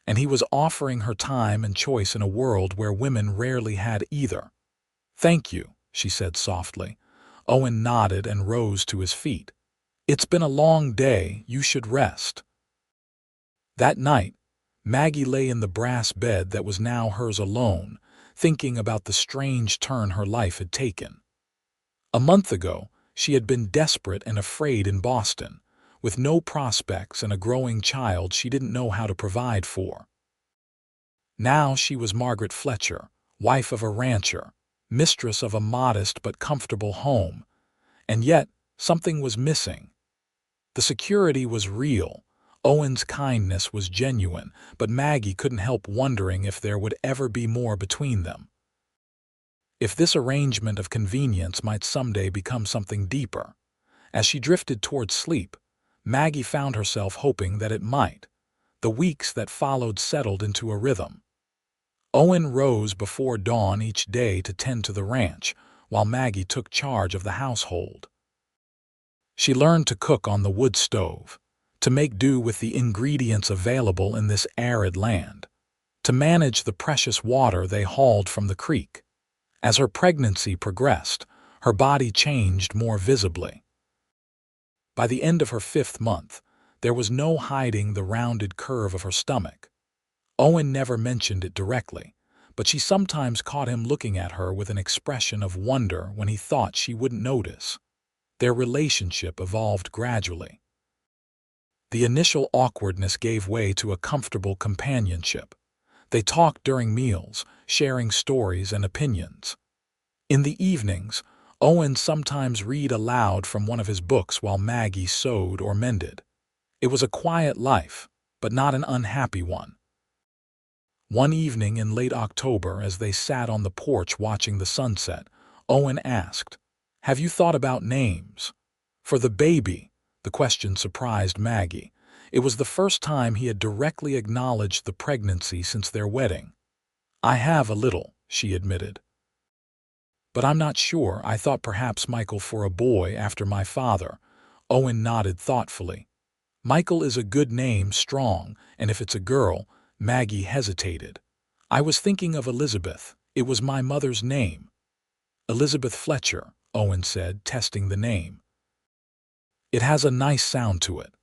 And he was offering her time and choice in a world where women rarely had either. "Thank you," she said softly. Owen nodded and rose to his feet. "It's been a long day, you should rest." That night, Maggie lay in the brass bed that was now hers alone, thinking about the strange turn her life had taken. A month ago, she had been desperate and afraid in Boston, with no prospects and a growing child she didn't know how to provide for. Now she was Margaret Fletcher, wife of a rancher, mistress of a modest but comfortable home, and yet something was missing. The security was real, Owen's kindness was genuine, but Maggie couldn't help wondering if there would ever be more between them. If this arrangement of convenience might someday become something deeper. As she drifted toward sleep, Maggie found herself hoping that it might. The weeks that followed settled into a rhythm. Owen rose before dawn each day to tend to the ranch, while Maggie took charge of the household. She learned to cook on the wood stove, to make do with the ingredients available in this arid land, to manage the precious water they hauled from the creek. As her pregnancy progressed, her body changed more visibly. By the end of her 5th month, there was no hiding the rounded curve of her stomach. Owen never mentioned it directly, but she sometimes caught him looking at her with an expression of wonder when he thought she wouldn't notice. Their relationship evolved gradually. The initial awkwardness gave way to a comfortable companionship. They talked during meals, sharing stories and opinions. In the evenings, Owen sometimes read aloud from one of his books while Maggie sewed or mended. It was a quiet life, but not an unhappy one. One evening in late October, as they sat on the porch watching the sunset, Owen asked, "Have you thought about names?" For the baby, the question surprised Maggie. It was the first time he had directly acknowledged the pregnancy since their wedding. "I have a little," she admitted. "But I'm not sure. I thought perhaps Michael for a boy after my father." Owen nodded thoughtfully. "Michael is a good name, strong, and if it's a girl," Maggie hesitated. "I was thinking of Elizabeth. It was my mother's name." "Elizabeth Fletcher," Owen said, testing the name. "It has a nice sound to it."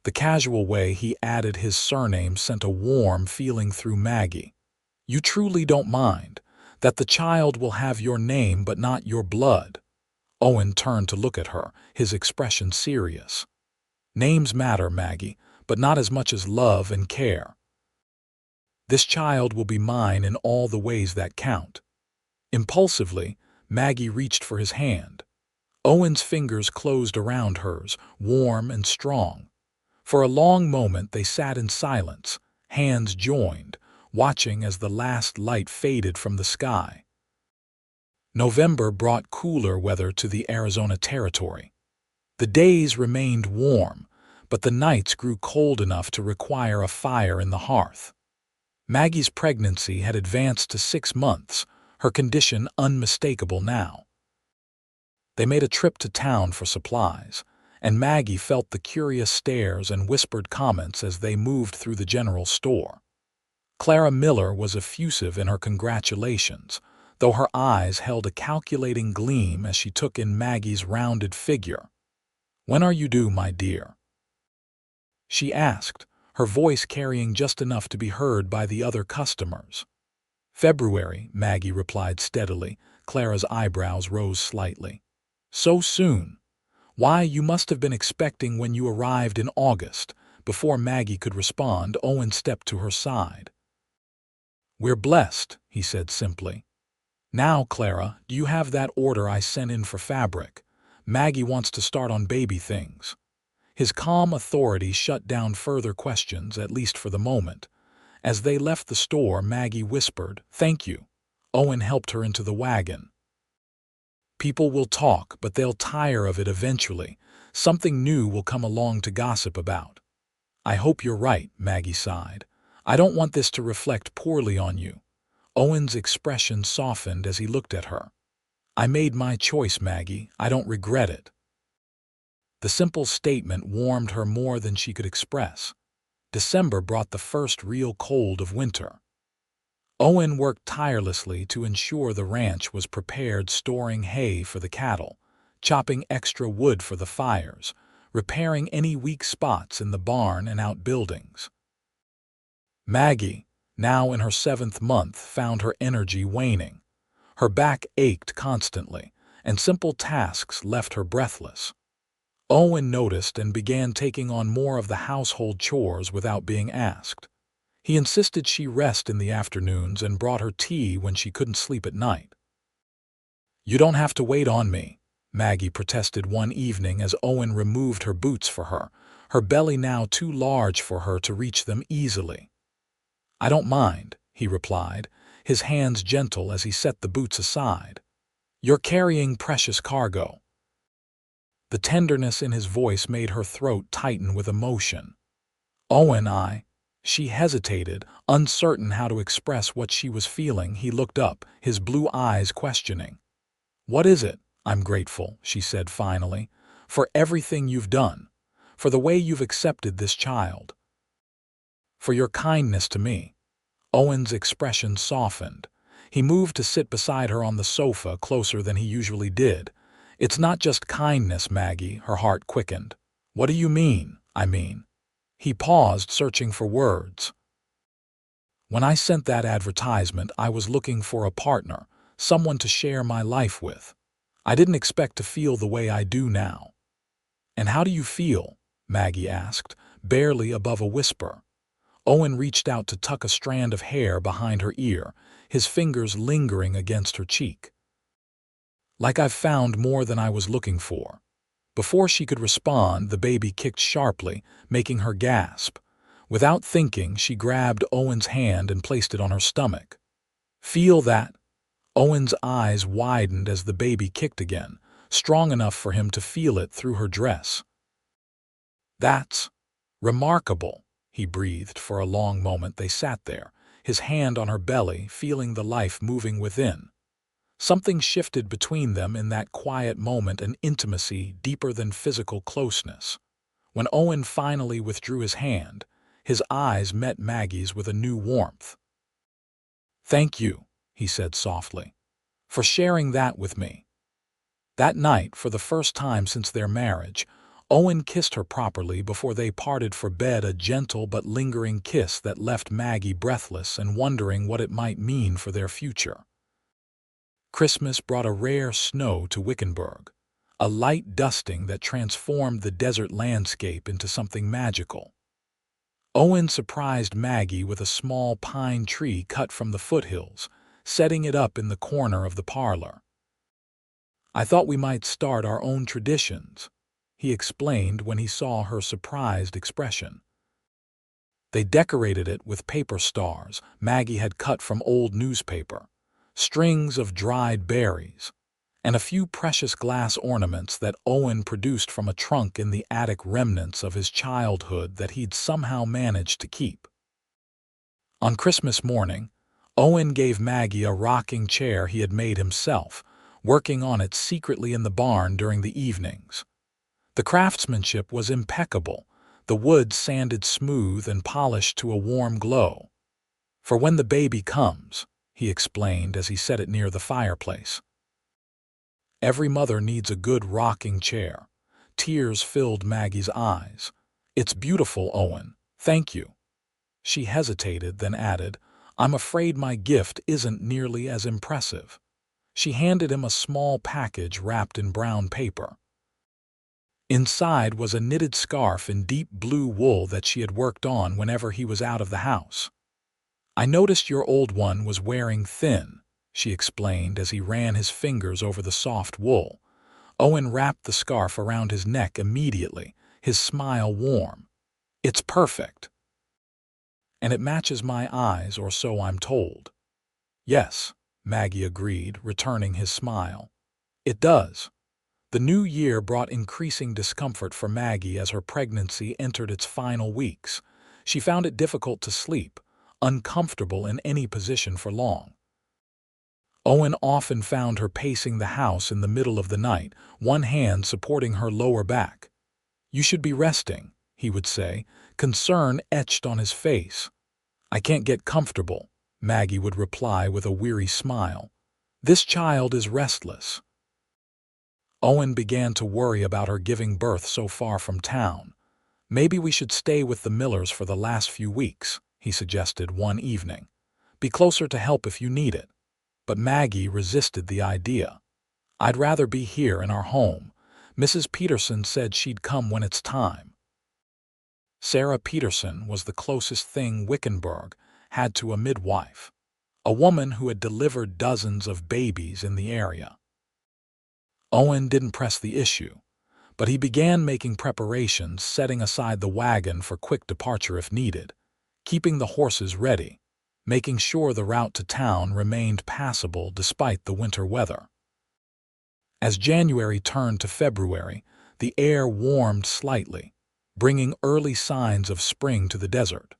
The casual way he added his surname sent a warm feeling through Maggie. "You truly don't mind that the child will have your name but not your blood?" Owen turned to look at her, his expression serious. "Names matter, Maggie, but not as much as love and care. This child will be mine in all the ways that count." Impulsively, Maggie reached for his hand. Owen's fingers closed around hers, warm and strong. For a long moment they sat in silence, hands joined, watching as the last light faded from the sky. November brought cooler weather to the Arizona Territory. The days remained warm, but the nights grew cold enough to require a fire in the hearth. Maggie's pregnancy had advanced to 6 months, her condition unmistakable now. They made a trip to town for supplies, and Maggie felt the curious stares and whispered comments as they moved through the general store. Clara Miller was effusive in her congratulations, though her eyes held a calculating gleam as she took in Maggie's rounded figure. "When are you due, my dear?" she asked, her voice carrying just enough to be heard by the other customers. "February," Maggie replied steadily. Clara's eyebrows rose slightly. "So soon? Why, you must have been expecting when you arrived in August." Before Maggie could respond, Owen stepped to her side. "We're blessed," he said simply. "Now, Clara, do you have that order I sent in for fabric? Maggie wants to start on baby things." His calm authority shut down further questions, at least for the moment. As they left the store, Maggie whispered, "Thank you." Owen helped her into the wagon. "People will talk, but they'll tire of it eventually. Something new will come along to gossip about." "I hope you're right," Maggie sighed. "I don't want this to reflect poorly on you." Owen's expression softened as he looked at her. "I made my choice, Maggie. I don't regret it." The simple statement warmed her more than she could express. December brought the first real cold of winter. Owen worked tirelessly to ensure the ranch was prepared, storing hay for the cattle, chopping extra wood for the fires, repairing any weak spots in the barn and outbuildings. Maggie, now in her 7th month, found her energy waning. Her back ached constantly, and simple tasks left her breathless. Owen noticed and began taking on more of the household chores without being asked. He insisted she rest in the afternoons and brought her tea when she couldn't sleep at night. "You don't have to wait on me," Maggie protested one evening as Owen removed her boots for her belly now too large for her to reach them easily. "I don't mind," he replied, his hands gentle as he set the boots aside. "You're carrying precious cargo." The tenderness in his voice made her throat tighten with emotion. "Owen, She hesitated, uncertain how to express what she was feeling. He looked up, his blue eyes questioning. "What is it?" "I'm grateful," she said finally, "for everything you've done, for the way you've accepted this child, for your kindness to me." Owen's expression softened. He moved to sit beside her on the sofa, closer than he usually did. "It's not just kindness, Maggie," her heart quickened. "What do you mean?" "I mean." He paused, searching for words. "When I sent that advertisement, I was looking for a partner, someone to share my life with. I didn't expect to feel the way I do now." "And how do you feel?" Maggie asked, barely above a whisper. Owen reached out to tuck a strand of hair behind her ear, his fingers lingering against her cheek. "Like I've found more than I was looking for." Before she could respond, the baby kicked sharply, making her gasp. Without thinking, she grabbed Owen's hand and placed it on her stomach. "Feel that?" Owen's eyes widened as the baby kicked again, strong enough for him to feel it through her dress. "That's remarkable," he breathed. For a long moment they sat there, his hand on her belly, feeling the life moving within. Something shifted between them in that quiet moment, an intimacy deeper than physical closeness. When Owen finally withdrew his hand, his eyes met Maggie's with a new warmth. "Thank you," he said softly, "for sharing that with me." That night, for the first time since their marriage, Owen kissed her properly before they parted for bed, a gentle but lingering kiss that left Maggie breathless and wondering what it might mean for their future. Christmas brought a rare snow to Wickenburg, a light dusting that transformed the desert landscape into something magical. Owen surprised Maggie with a small pine tree cut from the foothills, setting it up in the corner of the parlor. "I thought we might start our own traditions," he explained when he saw her surprised expression. They decorated it with paper stars Maggie had cut from old newspaper, strings of dried berries, and a few precious glass ornaments that Owen produced from a trunk in the attic, remnants of his childhood that he'd somehow managed to keep. On Christmas morning, Owen gave Maggie a rocking chair he had made himself, working on it secretly in the barn during the evenings. The craftsmanship was impeccable, the wood sanded smooth and polished to a warm glow. "For when the baby comes," he explained as he set it near the fireplace. "Every mother needs a good rocking chair." Tears filled Maggie's eyes. "It's beautiful, Owen. Thank you." She hesitated, then added, "I'm afraid my gift isn't nearly as impressive." She handed him a small package wrapped in brown paper. Inside was a knitted scarf in deep blue wool that she had worked on whenever he was out of the house. "I noticed your old one was wearing thin," she explained as he ran his fingers over the soft wool. Owen wrapped the scarf around his neck immediately, his smile warm. "It's perfect. And it matches my eyes, or so I'm told." "Yes," Maggie agreed, returning his smile. "It does." The new year brought increasing discomfort for Maggie as her pregnancy entered its final weeks. She found it difficult to sleep, uncomfortable in any position for long. Owen often found her pacing the house in the middle of the night, one hand supporting her lower back. "You should be resting," he would say, concern etched on his face. "I can't get comfortable," Maggie would reply with a weary smile. "This child is restless." Owen began to worry about her giving birth so far from town. "Maybe we should stay with the Millers for the last few weeks," he suggested one evening. "Be closer to help if you need it." But Maggie resisted the idea. "I'd rather be here in our home. Mrs. Peterson said she'd come when it's time." Sarah Peterson was the closest thing Wickenburg had to a midwife, a woman who had delivered dozens of babies in the area. Owen didn't press the issue, but he began making preparations, setting aside the wagon for quick departure if needed, keeping the horses ready, making sure the route to town remained passable despite the winter weather. As January turned to February, the air warmed slightly, bringing early signs of spring to the desert.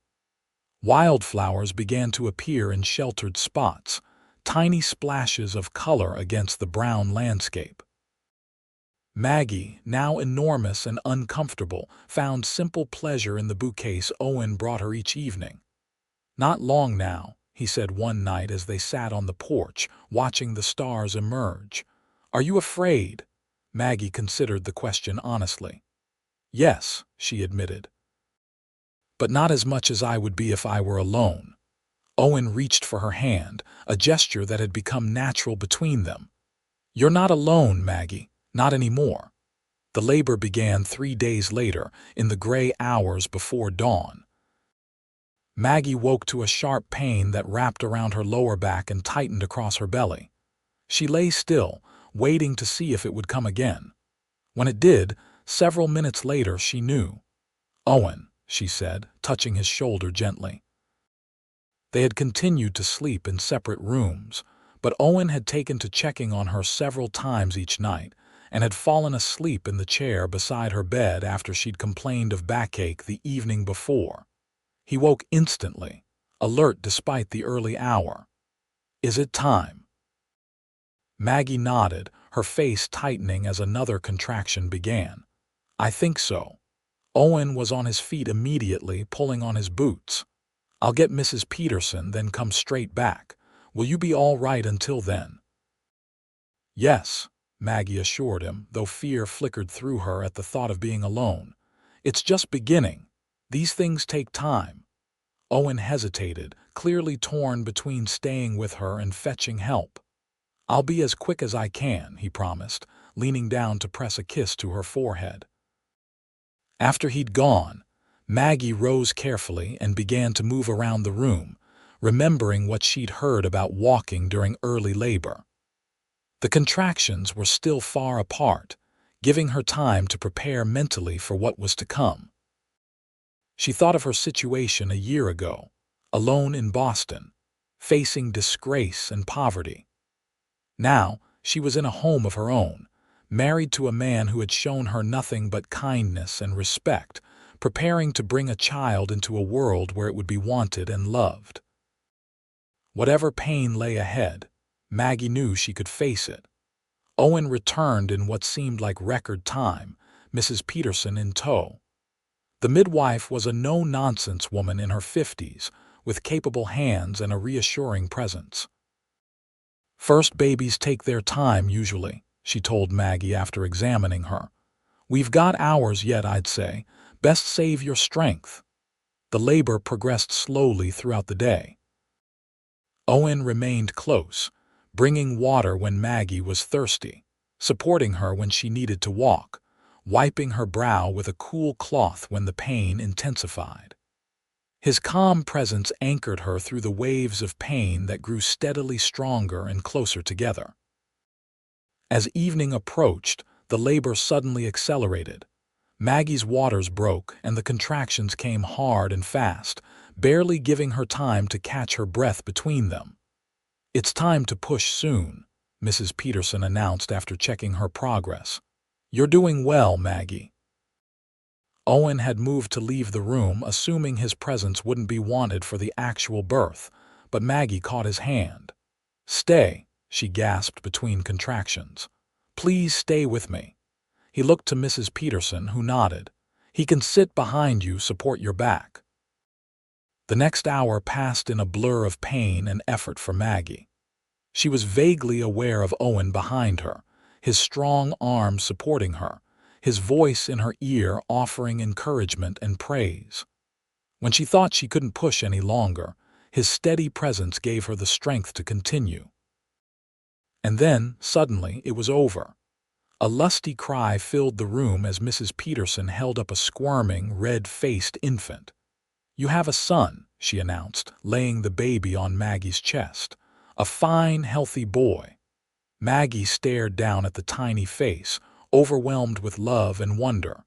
Wildflowers began to appear in sheltered spots, tiny splashes of color against the brown landscape. Maggie, now enormous and uncomfortable, found simple pleasure in the bouquets Owen brought her each evening. "Not long now," he said one night as they sat on the porch, watching the stars emerge. "Are you afraid?" Maggie considered the question honestly. "Yes," she admitted. "But not as much as I would be if I were alone." Owen reached for her hand, a gesture that had become natural between them. "You're not alone, Maggie. Not anymore." The labor began 3 days later, in the gray hours before dawn. Maggie woke to a sharp pain that wrapped around her lower back and tightened across her belly. She lay still, waiting to see if it would come again. When it did, several minutes later, she knew. "Owen," she said, touching his shoulder gently. They had continued to sleep in separate rooms, but Owen had taken to checking on her several times each night, and had fallen asleep in the chair beside her bed after she'd complained of backache the evening before. He woke instantly, alert despite the early hour. "Is it time?" Maggie nodded, her face tightening as another contraction began. "I think so." Owen was on his feet immediately, pulling on his boots. "I'll get Mrs. Peterson, then come straight back. Will you be all right until then?" "Yes," Maggie assured him, though fear flickered through her at the thought of being alone. "It's just beginning. These things take time." Owen hesitated, clearly torn between staying with her and fetching help. "I'll be as quick as I can," he promised, leaning down to press a kiss to her forehead. After he'd gone, Maggie rose carefully and began to move around the room, remembering what she'd heard about walking during early labor. The contractions were still far apart, giving her time to prepare mentally for what was to come. She thought of her situation a year ago, alone in Boston, facing disgrace and poverty. Now, she was in a home of her own, married to a man who had shown her nothing but kindness and respect, preparing to bring a child into a world where it would be wanted and loved. Whatever pain lay ahead, Maggie knew she could face it. Owen returned in what seemed like record time, Mrs. Peterson in tow. The midwife was a no-nonsense woman in her 50s, with capable hands and a reassuring presence. "First babies take their time usually," she told Maggie after examining her. "We've got hours yet, I'd say. Best save your strength." The labor progressed slowly throughout the day. Owen remained close, bringing water when Maggie was thirsty, supporting her when she needed to walk, wiping her brow with a cool cloth when the pain intensified. His calm presence anchored her through the waves of pain that grew steadily stronger and closer together. As evening approached, the labor suddenly accelerated. Maggie's waters broke, and the contractions came hard and fast, barely giving her time to catch her breath between them. "It's time to push soon," Mrs. Peterson announced after checking her progress. "You're doing well, Maggie." Owen had moved to leave the room, assuming his presence wouldn't be wanted for the actual birth, but Maggie caught his hand. "Stay," she gasped between contractions. "Please stay with me." He looked to Mrs. Peterson, who nodded. "He can sit behind you, support your back." The next hour passed in a blur of pain and effort for Maggie. She was vaguely aware of Owen behind her, his strong arms supporting her, his voice in her ear offering encouragement and praise. When she thought she couldn't push any longer, his steady presence gave her the strength to continue. And then, suddenly, it was over. A lusty cry filled the room as Mrs. Peterson held up a squirming, red-faced infant. "You have a son," she announced, laying the baby on Maggie's chest. "A fine, healthy boy." Maggie stared down at the tiny face, overwhelmed with love and wonder.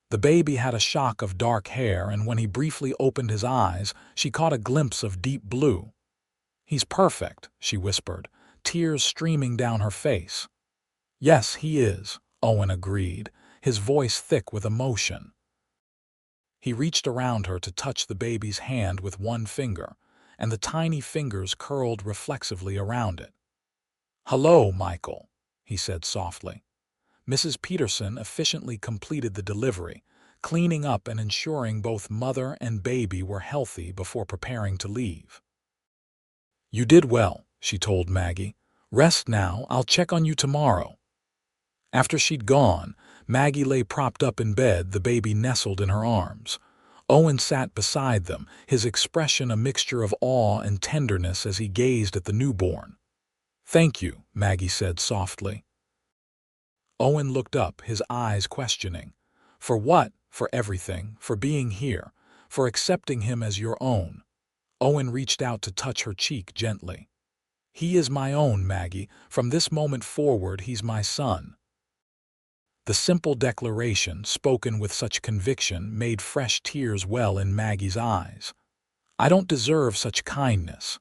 The baby had a shock of dark hair, and when he briefly opened his eyes, she caught a glimpse of deep blue. "He's perfect," she whispered, tears streaming down her face. "Yes, he is," Owen agreed, his voice thick with emotion. He reached around her to touch the baby's hand with one finger, and the tiny fingers curled reflexively around it. "Hello, Michael," he said softly. Mrs. Peterson efficiently completed the delivery, cleaning up and ensuring both mother and baby were healthy before preparing to leave. "You did well," she told Maggie. "Rest now, I'll check on you tomorrow." After she'd gone, Maggie lay propped up in bed, the baby nestled in her arms. Owen sat beside them, his expression a mixture of awe and tenderness as he gazed at the newborn. "Thank you," Maggie said softly. Owen looked up, his eyes questioning. "For what?" "For everything, for being here, for accepting him as your own." Owen reached out to touch her cheek gently. "He is my own, Maggie. From this moment forward, he's my son." The simple declaration, spoken with such conviction, made fresh tears well in Maggie's eyes. "I don't deserve such kindness."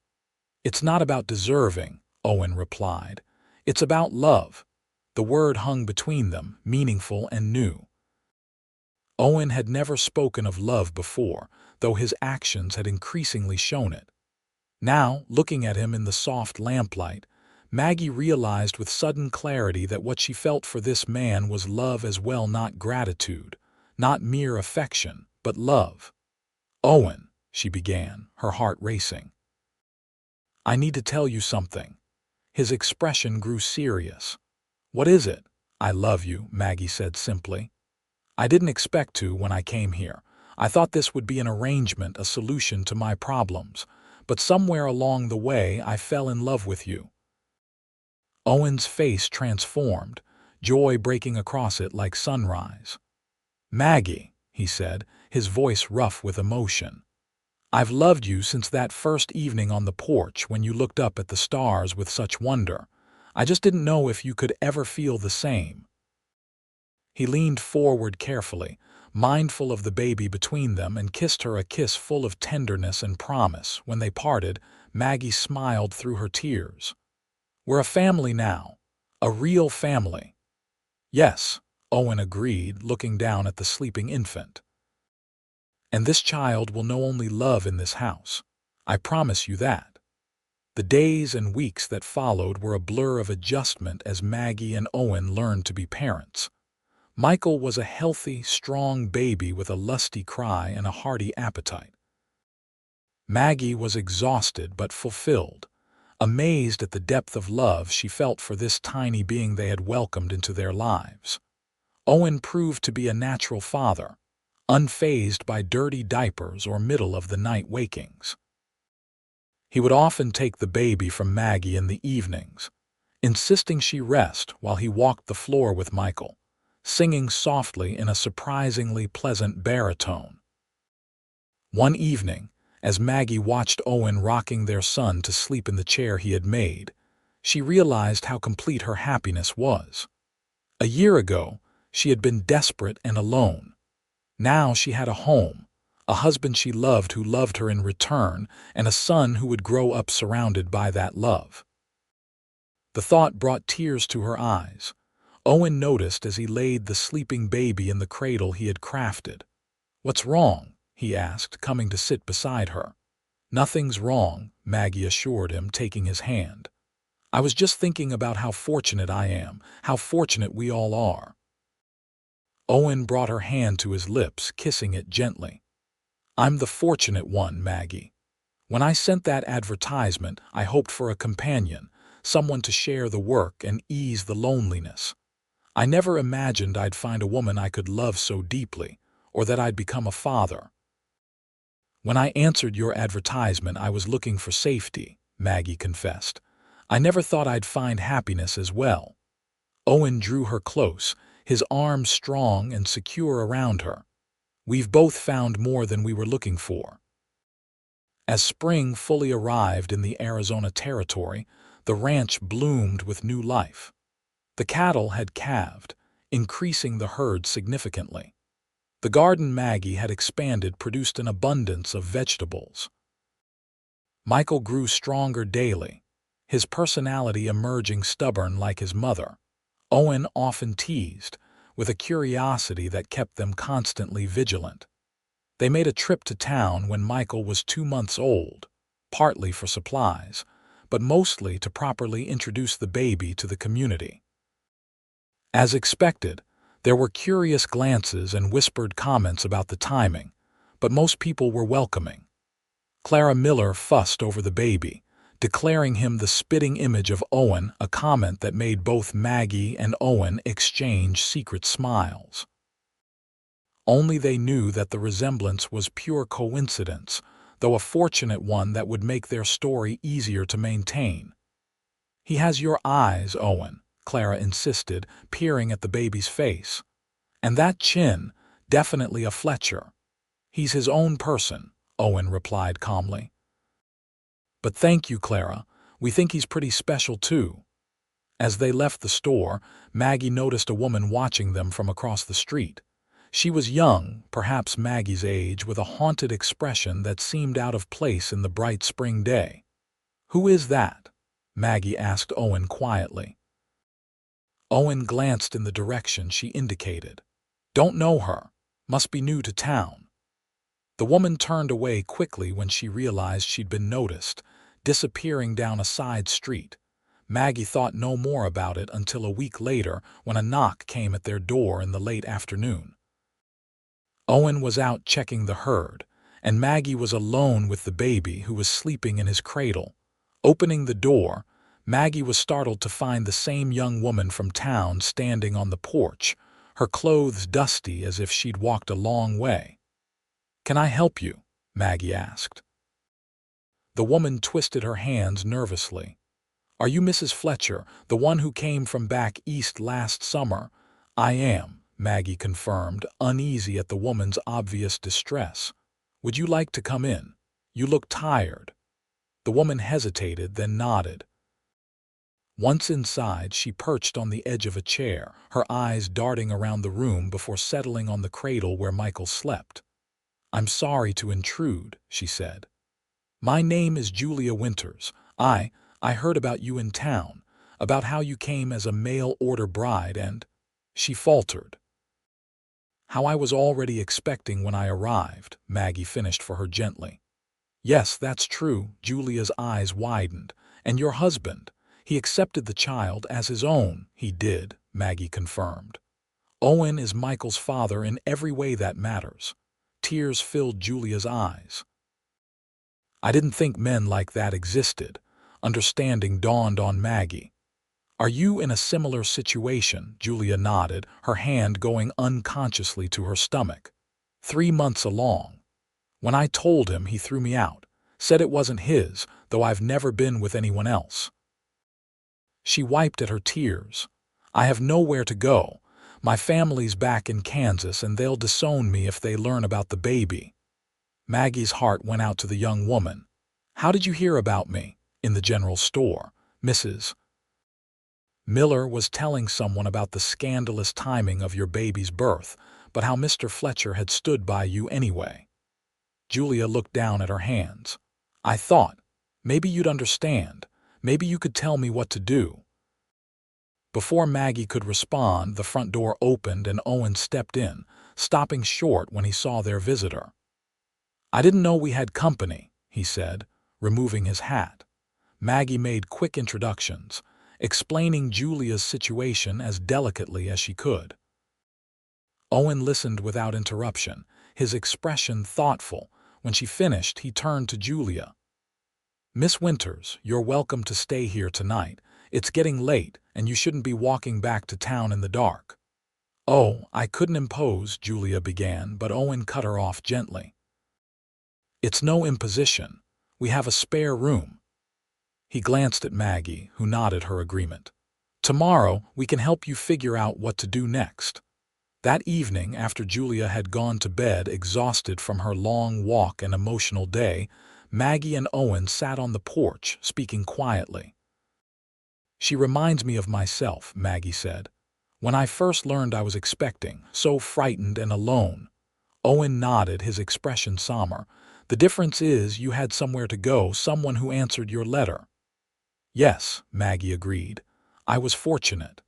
"It's not about deserving," Owen replied. "It's about love." The word hung between them, meaningful and new. Owen had never spoken of love before, though his actions had increasingly shown it. Now, looking at him in the soft lamplight, Maggie realized with sudden clarity that what she felt for this man was love as well, not gratitude, not mere affection, but love. "Owen," she began, her heart racing. "I need to tell you something." His expression grew serious. "What is it?" "I love you," Maggie said simply. "I didn't expect to when I came here. I thought this would be an arrangement, a solution to my problems. But somewhere along the way, I fell in love with you." Owen's face transformed, joy breaking across it like sunrise. "Maggie," he said, his voice rough with emotion. "I've loved you since that first evening on the porch when you looked up at the stars with such wonder. I just didn't know if you could ever feel the same." He leaned forward carefully, mindful of the baby between them, and kissed her a kiss full of tenderness and promise. When they parted, Maggie smiled through her tears. "We're a family now. A real family." "Yes," Owen agreed, looking down at the sleeping infant. "And this child will know only love in this house. I promise you that." The days and weeks that followed were a blur of adjustment as Maggie and Owen learned to be parents. Michael was a healthy, strong baby with a lusty cry and a hearty appetite. Maggie was exhausted but fulfilled, amazed at the depth of love she felt for this tiny being they had welcomed into their lives. Owen proved to be a natural father, unfazed by dirty diapers or middle-of-the-night wakings. He would often take the baby from Maggie in the evenings, insisting she rest while he walked the floor with Michael, singing softly in a surprisingly pleasant baritone. One evening, as Maggie watched Owen rocking their son to sleep in the chair he had made, she realized how complete her happiness was. A year ago, she had been desperate and alone. Now she had a home, a husband she loved who loved her in return, and a son who would grow up surrounded by that love. The thought brought tears to her eyes. Owen noticed as he laid the sleeping baby in the cradle he had crafted. "What's wrong?" he asked, coming to sit beside her. "Nothing's wrong," Maggie assured him, taking his hand. "I was just thinking about how fortunate I am, how fortunate we all are." Owen brought her hand to his lips, kissing it gently. "I'm the fortunate one, Maggie. When I sent that advertisement, I hoped for a companion, someone to share the work and ease the loneliness. I never imagined I'd find a woman I could love so deeply, or that I'd become a father. When I answered your advertisement, I was looking for safety," Maggie confessed. "I never thought I'd find happiness as well." Owen drew her close, his arms strong and secure around her. "We've both found more than we were looking for." As spring fully arrived in the Arizona territory, the ranch bloomed with new life. The cattle had calved, increasing the herd significantly. The garden Maggie had expanded produced an abundance of vegetables. Michael grew stronger daily, his personality emerging stubborn like his mother. Owen often teased, with a curiosity that kept them constantly vigilant. They made a trip to town when Michael was 2 months old, partly for supplies, but mostly to properly introduce the baby to the community. As expected, there were curious glances and whispered comments about the timing, but most people were welcoming. Clara Miller fussed over the baby, declaring him the spitting image of Owen, a comment that made both Maggie and Owen exchange secret smiles. Only they knew that the resemblance was pure coincidence, though a fortunate one that would make their story easier to maintain. "He has your eyes, Owen," Clara insisted, peering at the baby's face. "And that chin, definitely a Fletcher." "He's his own person," Owen replied calmly. "But thank you, Clara. We think he's pretty special, too." As they left the store, Maggie noticed a woman watching them from across the street. She was young, perhaps Maggie's age, with a haunted expression that seemed out of place in the bright spring day. "Who is that?" Maggie asked Owen quietly. Owen glanced in the direction she indicated. "Don't know her. Must be new to town." The woman turned away quickly when she realized she'd been noticed, disappearing down a side street. Maggie thought no more about it until a week later when a knock came at their door in the late afternoon. Owen was out checking the herd, and Maggie was alone with the baby who was sleeping in his cradle. Opening the door, Maggie was startled to find the same young woman from town standing on the porch, her clothes dusty as if she'd walked a long way. "Can I help you?" Maggie asked. The woman twisted her hands nervously. "Are you Mrs. Fletcher, the one who came from back east last summer?" "I am," Maggie confirmed, uneasy at the woman's obvious distress. "Would you like to come in? You look tired." The woman hesitated, then nodded. Once inside, she perched on the edge of a chair, her eyes darting around the room before settling on the cradle where Michael slept. "I'm sorry to intrude," she said. "My name is Julia Winters. I heard about you in town, about how you came as a mail-order bride and—" She faltered. "How I was already expecting when I arrived," Maggie finished for her gently. "Yes, that's true," Julia's eyes widened. "And your husband, he accepted the child as his own." "He did," Maggie confirmed. "Owen is Michael's father in every way that matters." Tears filled Julia's eyes. "I didn't think men like that existed." Understanding dawned on Maggie. "Are you in a similar situation?" Julia nodded, her hand going unconsciously to her stomach. 3 months along. When I told him, he threw me out, said it wasn't his, though I've never been with anyone else." She wiped at her tears. "I have nowhere to go. My family's back in Kansas and they'll disown me if they learn about the baby." Maggie's heart went out to the young woman. "How did you hear about me?" "In the general store. Mrs. Miller was telling someone about the scandalous timing of your baby's birth, but how Mr. Fletcher had stood by you anyway." Julia looked down at her hands. "I thought, maybe you'd understand. Maybe you could tell me what to do." Before Maggie could respond, the front door opened and Owen stepped in, stopping short when he saw their visitor. "I didn't know we had company," he said, removing his hat. Maggie made quick introductions, explaining Julia's situation as delicately as she could. Owen listened without interruption, his expression thoughtful. When she finished, he turned to Julia. "Miss Winters, you're welcome to stay here tonight. It's getting late, and you shouldn't be walking back to town in the dark." "Oh, I couldn't impose," Julia began, but Owen cut her off gently. "It's no imposition. We have a spare room." He glanced at Maggie, who nodded her agreement. "Tomorrow, we can help you figure out what to do next." That evening, after Julia had gone to bed exhausted from her long walk and emotional day, Maggie and Owen sat on the porch, speaking quietly. "She reminds me of myself," Maggie said. "When I first learned I was expecting, so frightened and alone." Owen nodded, his expression somber. "The difference is you had somewhere to go, someone who answered your letter." "Yes," Maggie agreed. "I was fortunate."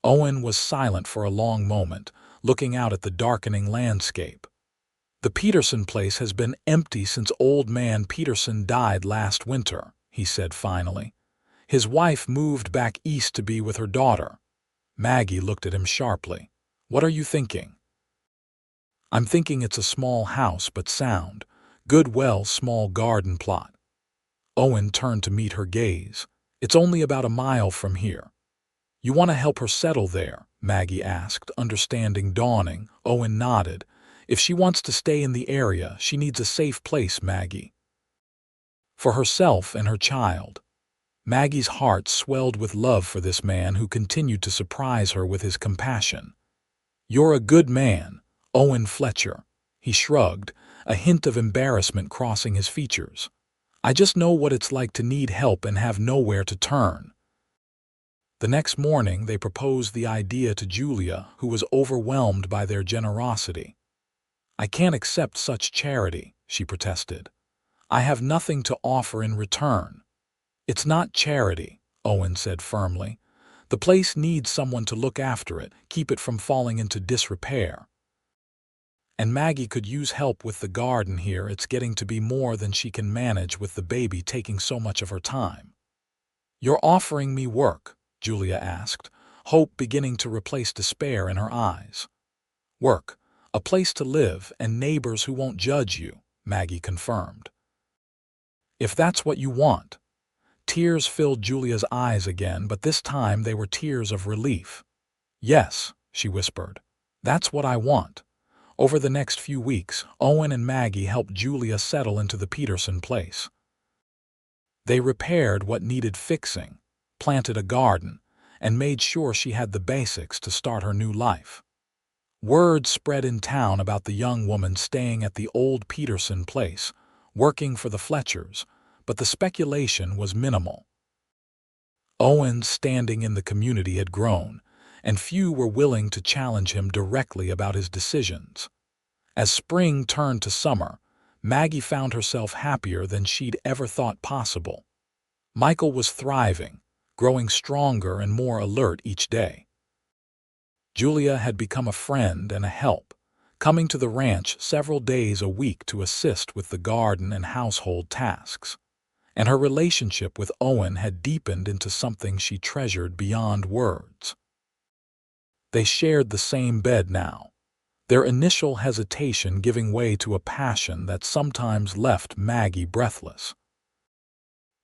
Owen was silent for a long moment, looking out at the darkening landscape. "The Peterson place has been empty since old man Peterson died last winter," he said finally. "His wife moved back east to be with her daughter." Maggie looked at him sharply. "What are you thinking?" "I'm thinking it's a small house but sound. Good, well, small garden plot." Owen turned to meet her gaze. "It's only about a mile from here." "You want to help her settle there?" Maggie asked, understanding dawning. Owen nodded. "If she wants to stay in the area, she needs a safe place, Maggie. For herself and her child." Maggie's heart swelled with love for this man who continued to surprise her with his compassion. "You're a good man, Owen Fletcher." He shrugged, a hint of embarrassment crossing his features. "I just know what it's like to need help and have nowhere to turn." The next morning they proposed the idea to Julia, who was overwhelmed by their generosity. "I can't accept such charity," she protested. "I have nothing to offer in return." "It's not charity," Owen said firmly. "The place needs someone to look after it, keep it from falling into disrepair. And Maggie could use help with the garden here. It's getting to be more than she can manage with the baby taking so much of her time." "You're offering me work?" Julia asked, hope beginning to replace despair in her eyes. "Work, a place to live, and neighbors who won't judge you," Maggie confirmed. "If that's what you want." Tears filled Julia's eyes again, but this time they were tears of relief. "Yes," she whispered. "That's what I want." Over the next few weeks, Owen and Maggie helped Julia settle into the Peterson place. They repaired what needed fixing, planted a garden, and made sure she had the basics to start her new life. Word spread in town about the young woman staying at the old Peterson place, working for the Fletchers, but the speculation was minimal. Owen's standing in the community had grown, and few were willing to challenge him directly about his decisions. As spring turned to summer, Maggie found herself happier than she'd ever thought possible. Michael was thriving, growing stronger and more alert each day. Julia had become a friend and a help, coming to the ranch several days a week to assist with the garden and household tasks. And her relationship with Owen had deepened into something she treasured beyond words. They shared the same bed now, their initial hesitation giving way to a passion that sometimes left Maggie breathless.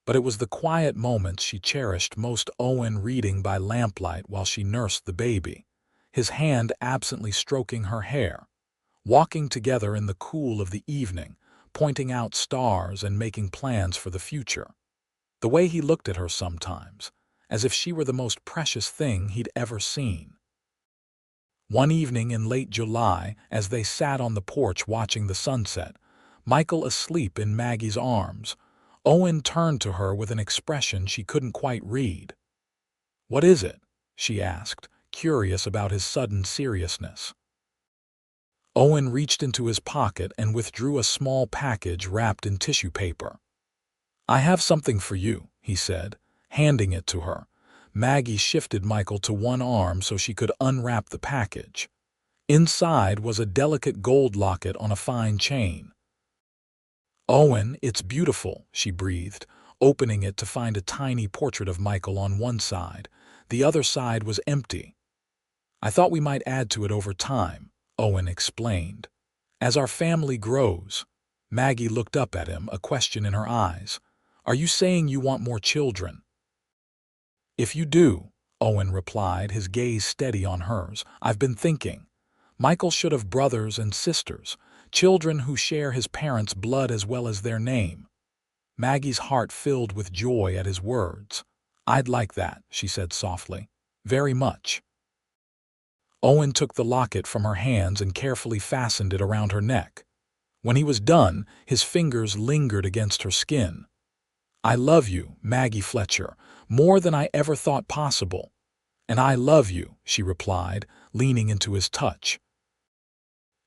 But it was the quiet moments she cherished most. Owen reading by lamplight while she nursed the baby, his hand absently stroking her hair, walking together in the cool of the evening, pointing out stars and making plans for the future. The way he looked at her sometimes, as if she were the most precious thing he'd ever seen. One evening in late July, as they sat on the porch watching the sunset, Michael asleep in Maggie's arms. Owen turned to her with an expression she couldn't quite read. "What is it?" she asked, curious about his sudden seriousness. Owen reached into his pocket and withdrew a small package wrapped in tissue paper. "I have something for you," he said, handing it to her. Maggie shifted Michael to one arm so she could unwrap the package. Inside was a delicate gold locket on a fine chain. "Owen, it's beautiful," she breathed, opening it to find a tiny portrait of Michael on one side. The other side was empty. "I thought we might add to it over time," Owen explained. "As our family grows." Maggie looked up at him, a question in her eyes. "Are you saying you want more children?" "If you do," Owen replied, his gaze steady on hers, "I've been thinking. Michael should have brothers and sisters, children who share his parents' blood as well as their name." Maggie's heart filled with joy at his words. "I'd like that," she said softly. "Very much." Owen took the locket from her hands and carefully fastened it around her neck. When he was done, his fingers lingered against her skin. "I love you, Maggie Fletcher, more than I ever thought possible." "And I love you," she replied, leaning into his touch.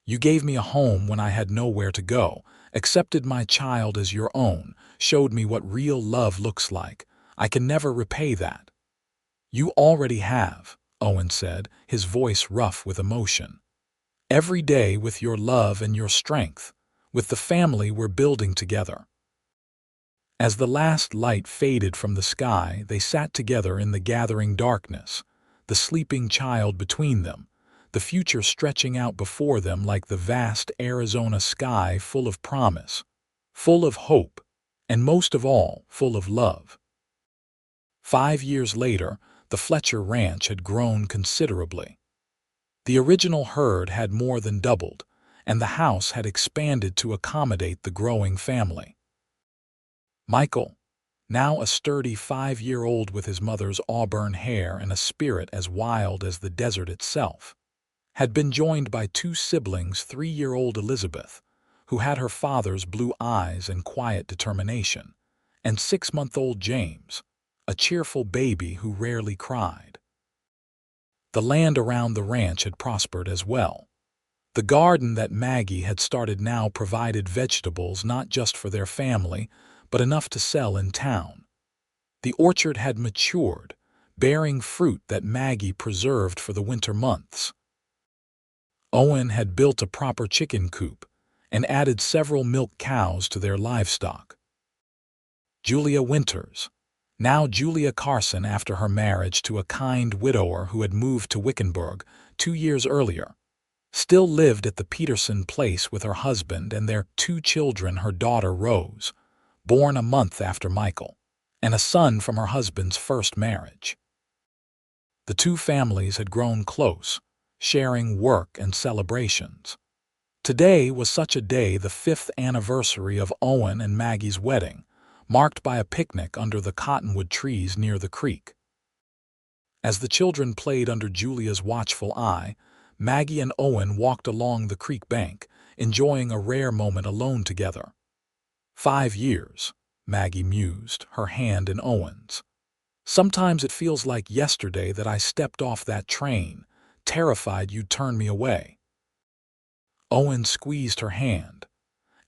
"You gave me a home when I had nowhere to go, accepted my child as your own, showed me what real love looks like. I can never repay that." "You already have," Owen said, his voice rough with emotion. "Every day with your love and your strength, with the family we're building together." As the last light faded from the sky, they sat together in the gathering darkness, the sleeping child between them, the future stretching out before them like the vast Arizona sky, full of promise, full of hope, and most of all, full of love. 5 years later, the Fletcher ranch had grown considerably. The original herd had more than doubled, and the house had expanded to accommodate the growing family. Michael, now a sturdy 5-year-old with his mother's auburn hair and a spirit as wild as the desert itself, had been joined by two siblings, 3-year-old Elizabeth, who had her father's blue eyes and quiet determination, and 6-month-old James, a cheerful baby who rarely cried. The land around the ranch had prospered as well. The garden that Maggie had started now provided vegetables not just for their family, but enough to sell in town. The orchard had matured, bearing fruit that Maggie preserved for the winter months. Owen had built a proper chicken coop and added several milk cows to their livestock. Julia Winters, now Julia Carson after her marriage to a kind widower who had moved to Wickenburg 2 years earlier, still lived at the Peterson place with her husband and their 2 children, her daughter Rose, born a month after Michael, and a son from her husband's first marriage. The two families had grown close, sharing work and celebrations. Today was such a day, the 5th anniversary of Owen and Maggie's wedding, marked by a picnic under the cottonwood trees near the creek. As the children played under Julia's watchful eye, Maggie and Owen walked along the creek bank, enjoying a rare moment alone together. 5 years, Maggie mused, her hand in Owen's. "Sometimes it feels like yesterday that I stepped off that train, terrified you'd turn me away." Owen squeezed her hand.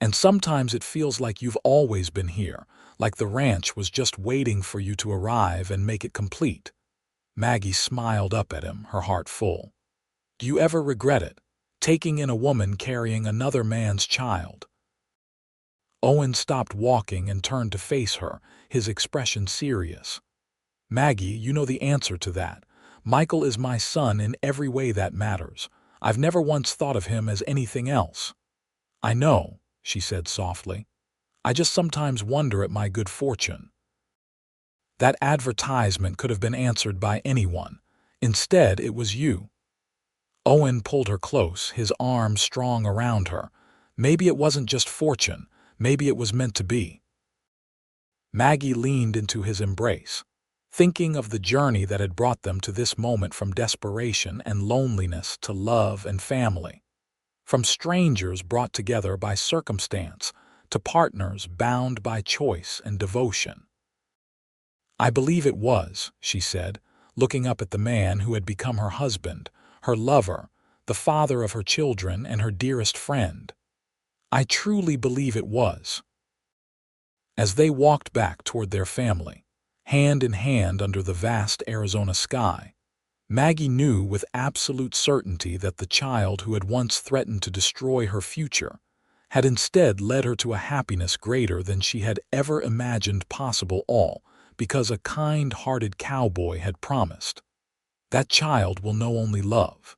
"And sometimes it feels like you've always been here, like the ranch was just waiting for you to arrive and make it complete." Maggie smiled up at him, her heart full. "Do you ever regret it, taking in a woman carrying another man's child?" Owen stopped walking and turned to face her, his expression serious. "Maggie, you know the answer to that. Michael is my son in every way that matters. I've never once thought of him as anything else." "I know," she said softly. "I just sometimes wonder at my good fortune." That advertisement could have been answered by anyone. Instead, it was you. Owen pulled her close, his arms strong around her. "Maybe it wasn't just fortune. Maybe it was meant to be." Maggie leaned into his embrace, thinking of the journey that had brought them to this moment, from desperation and loneliness to love and family, from strangers brought together by circumstance to partners bound by choice and devotion. "I believe it was," she said, looking up at the man who had become her husband, her lover, the father of her children, and her dearest friend. "I truly believe it was." As they walked back toward their family, hand in hand under the vast Arizona sky, Maggie knew with absolute certainty that the child who had once threatened to destroy her future had instead led her to a happiness greater than she had ever imagined possible, all because a kind-hearted cowboy had promised. "That child will know only love,"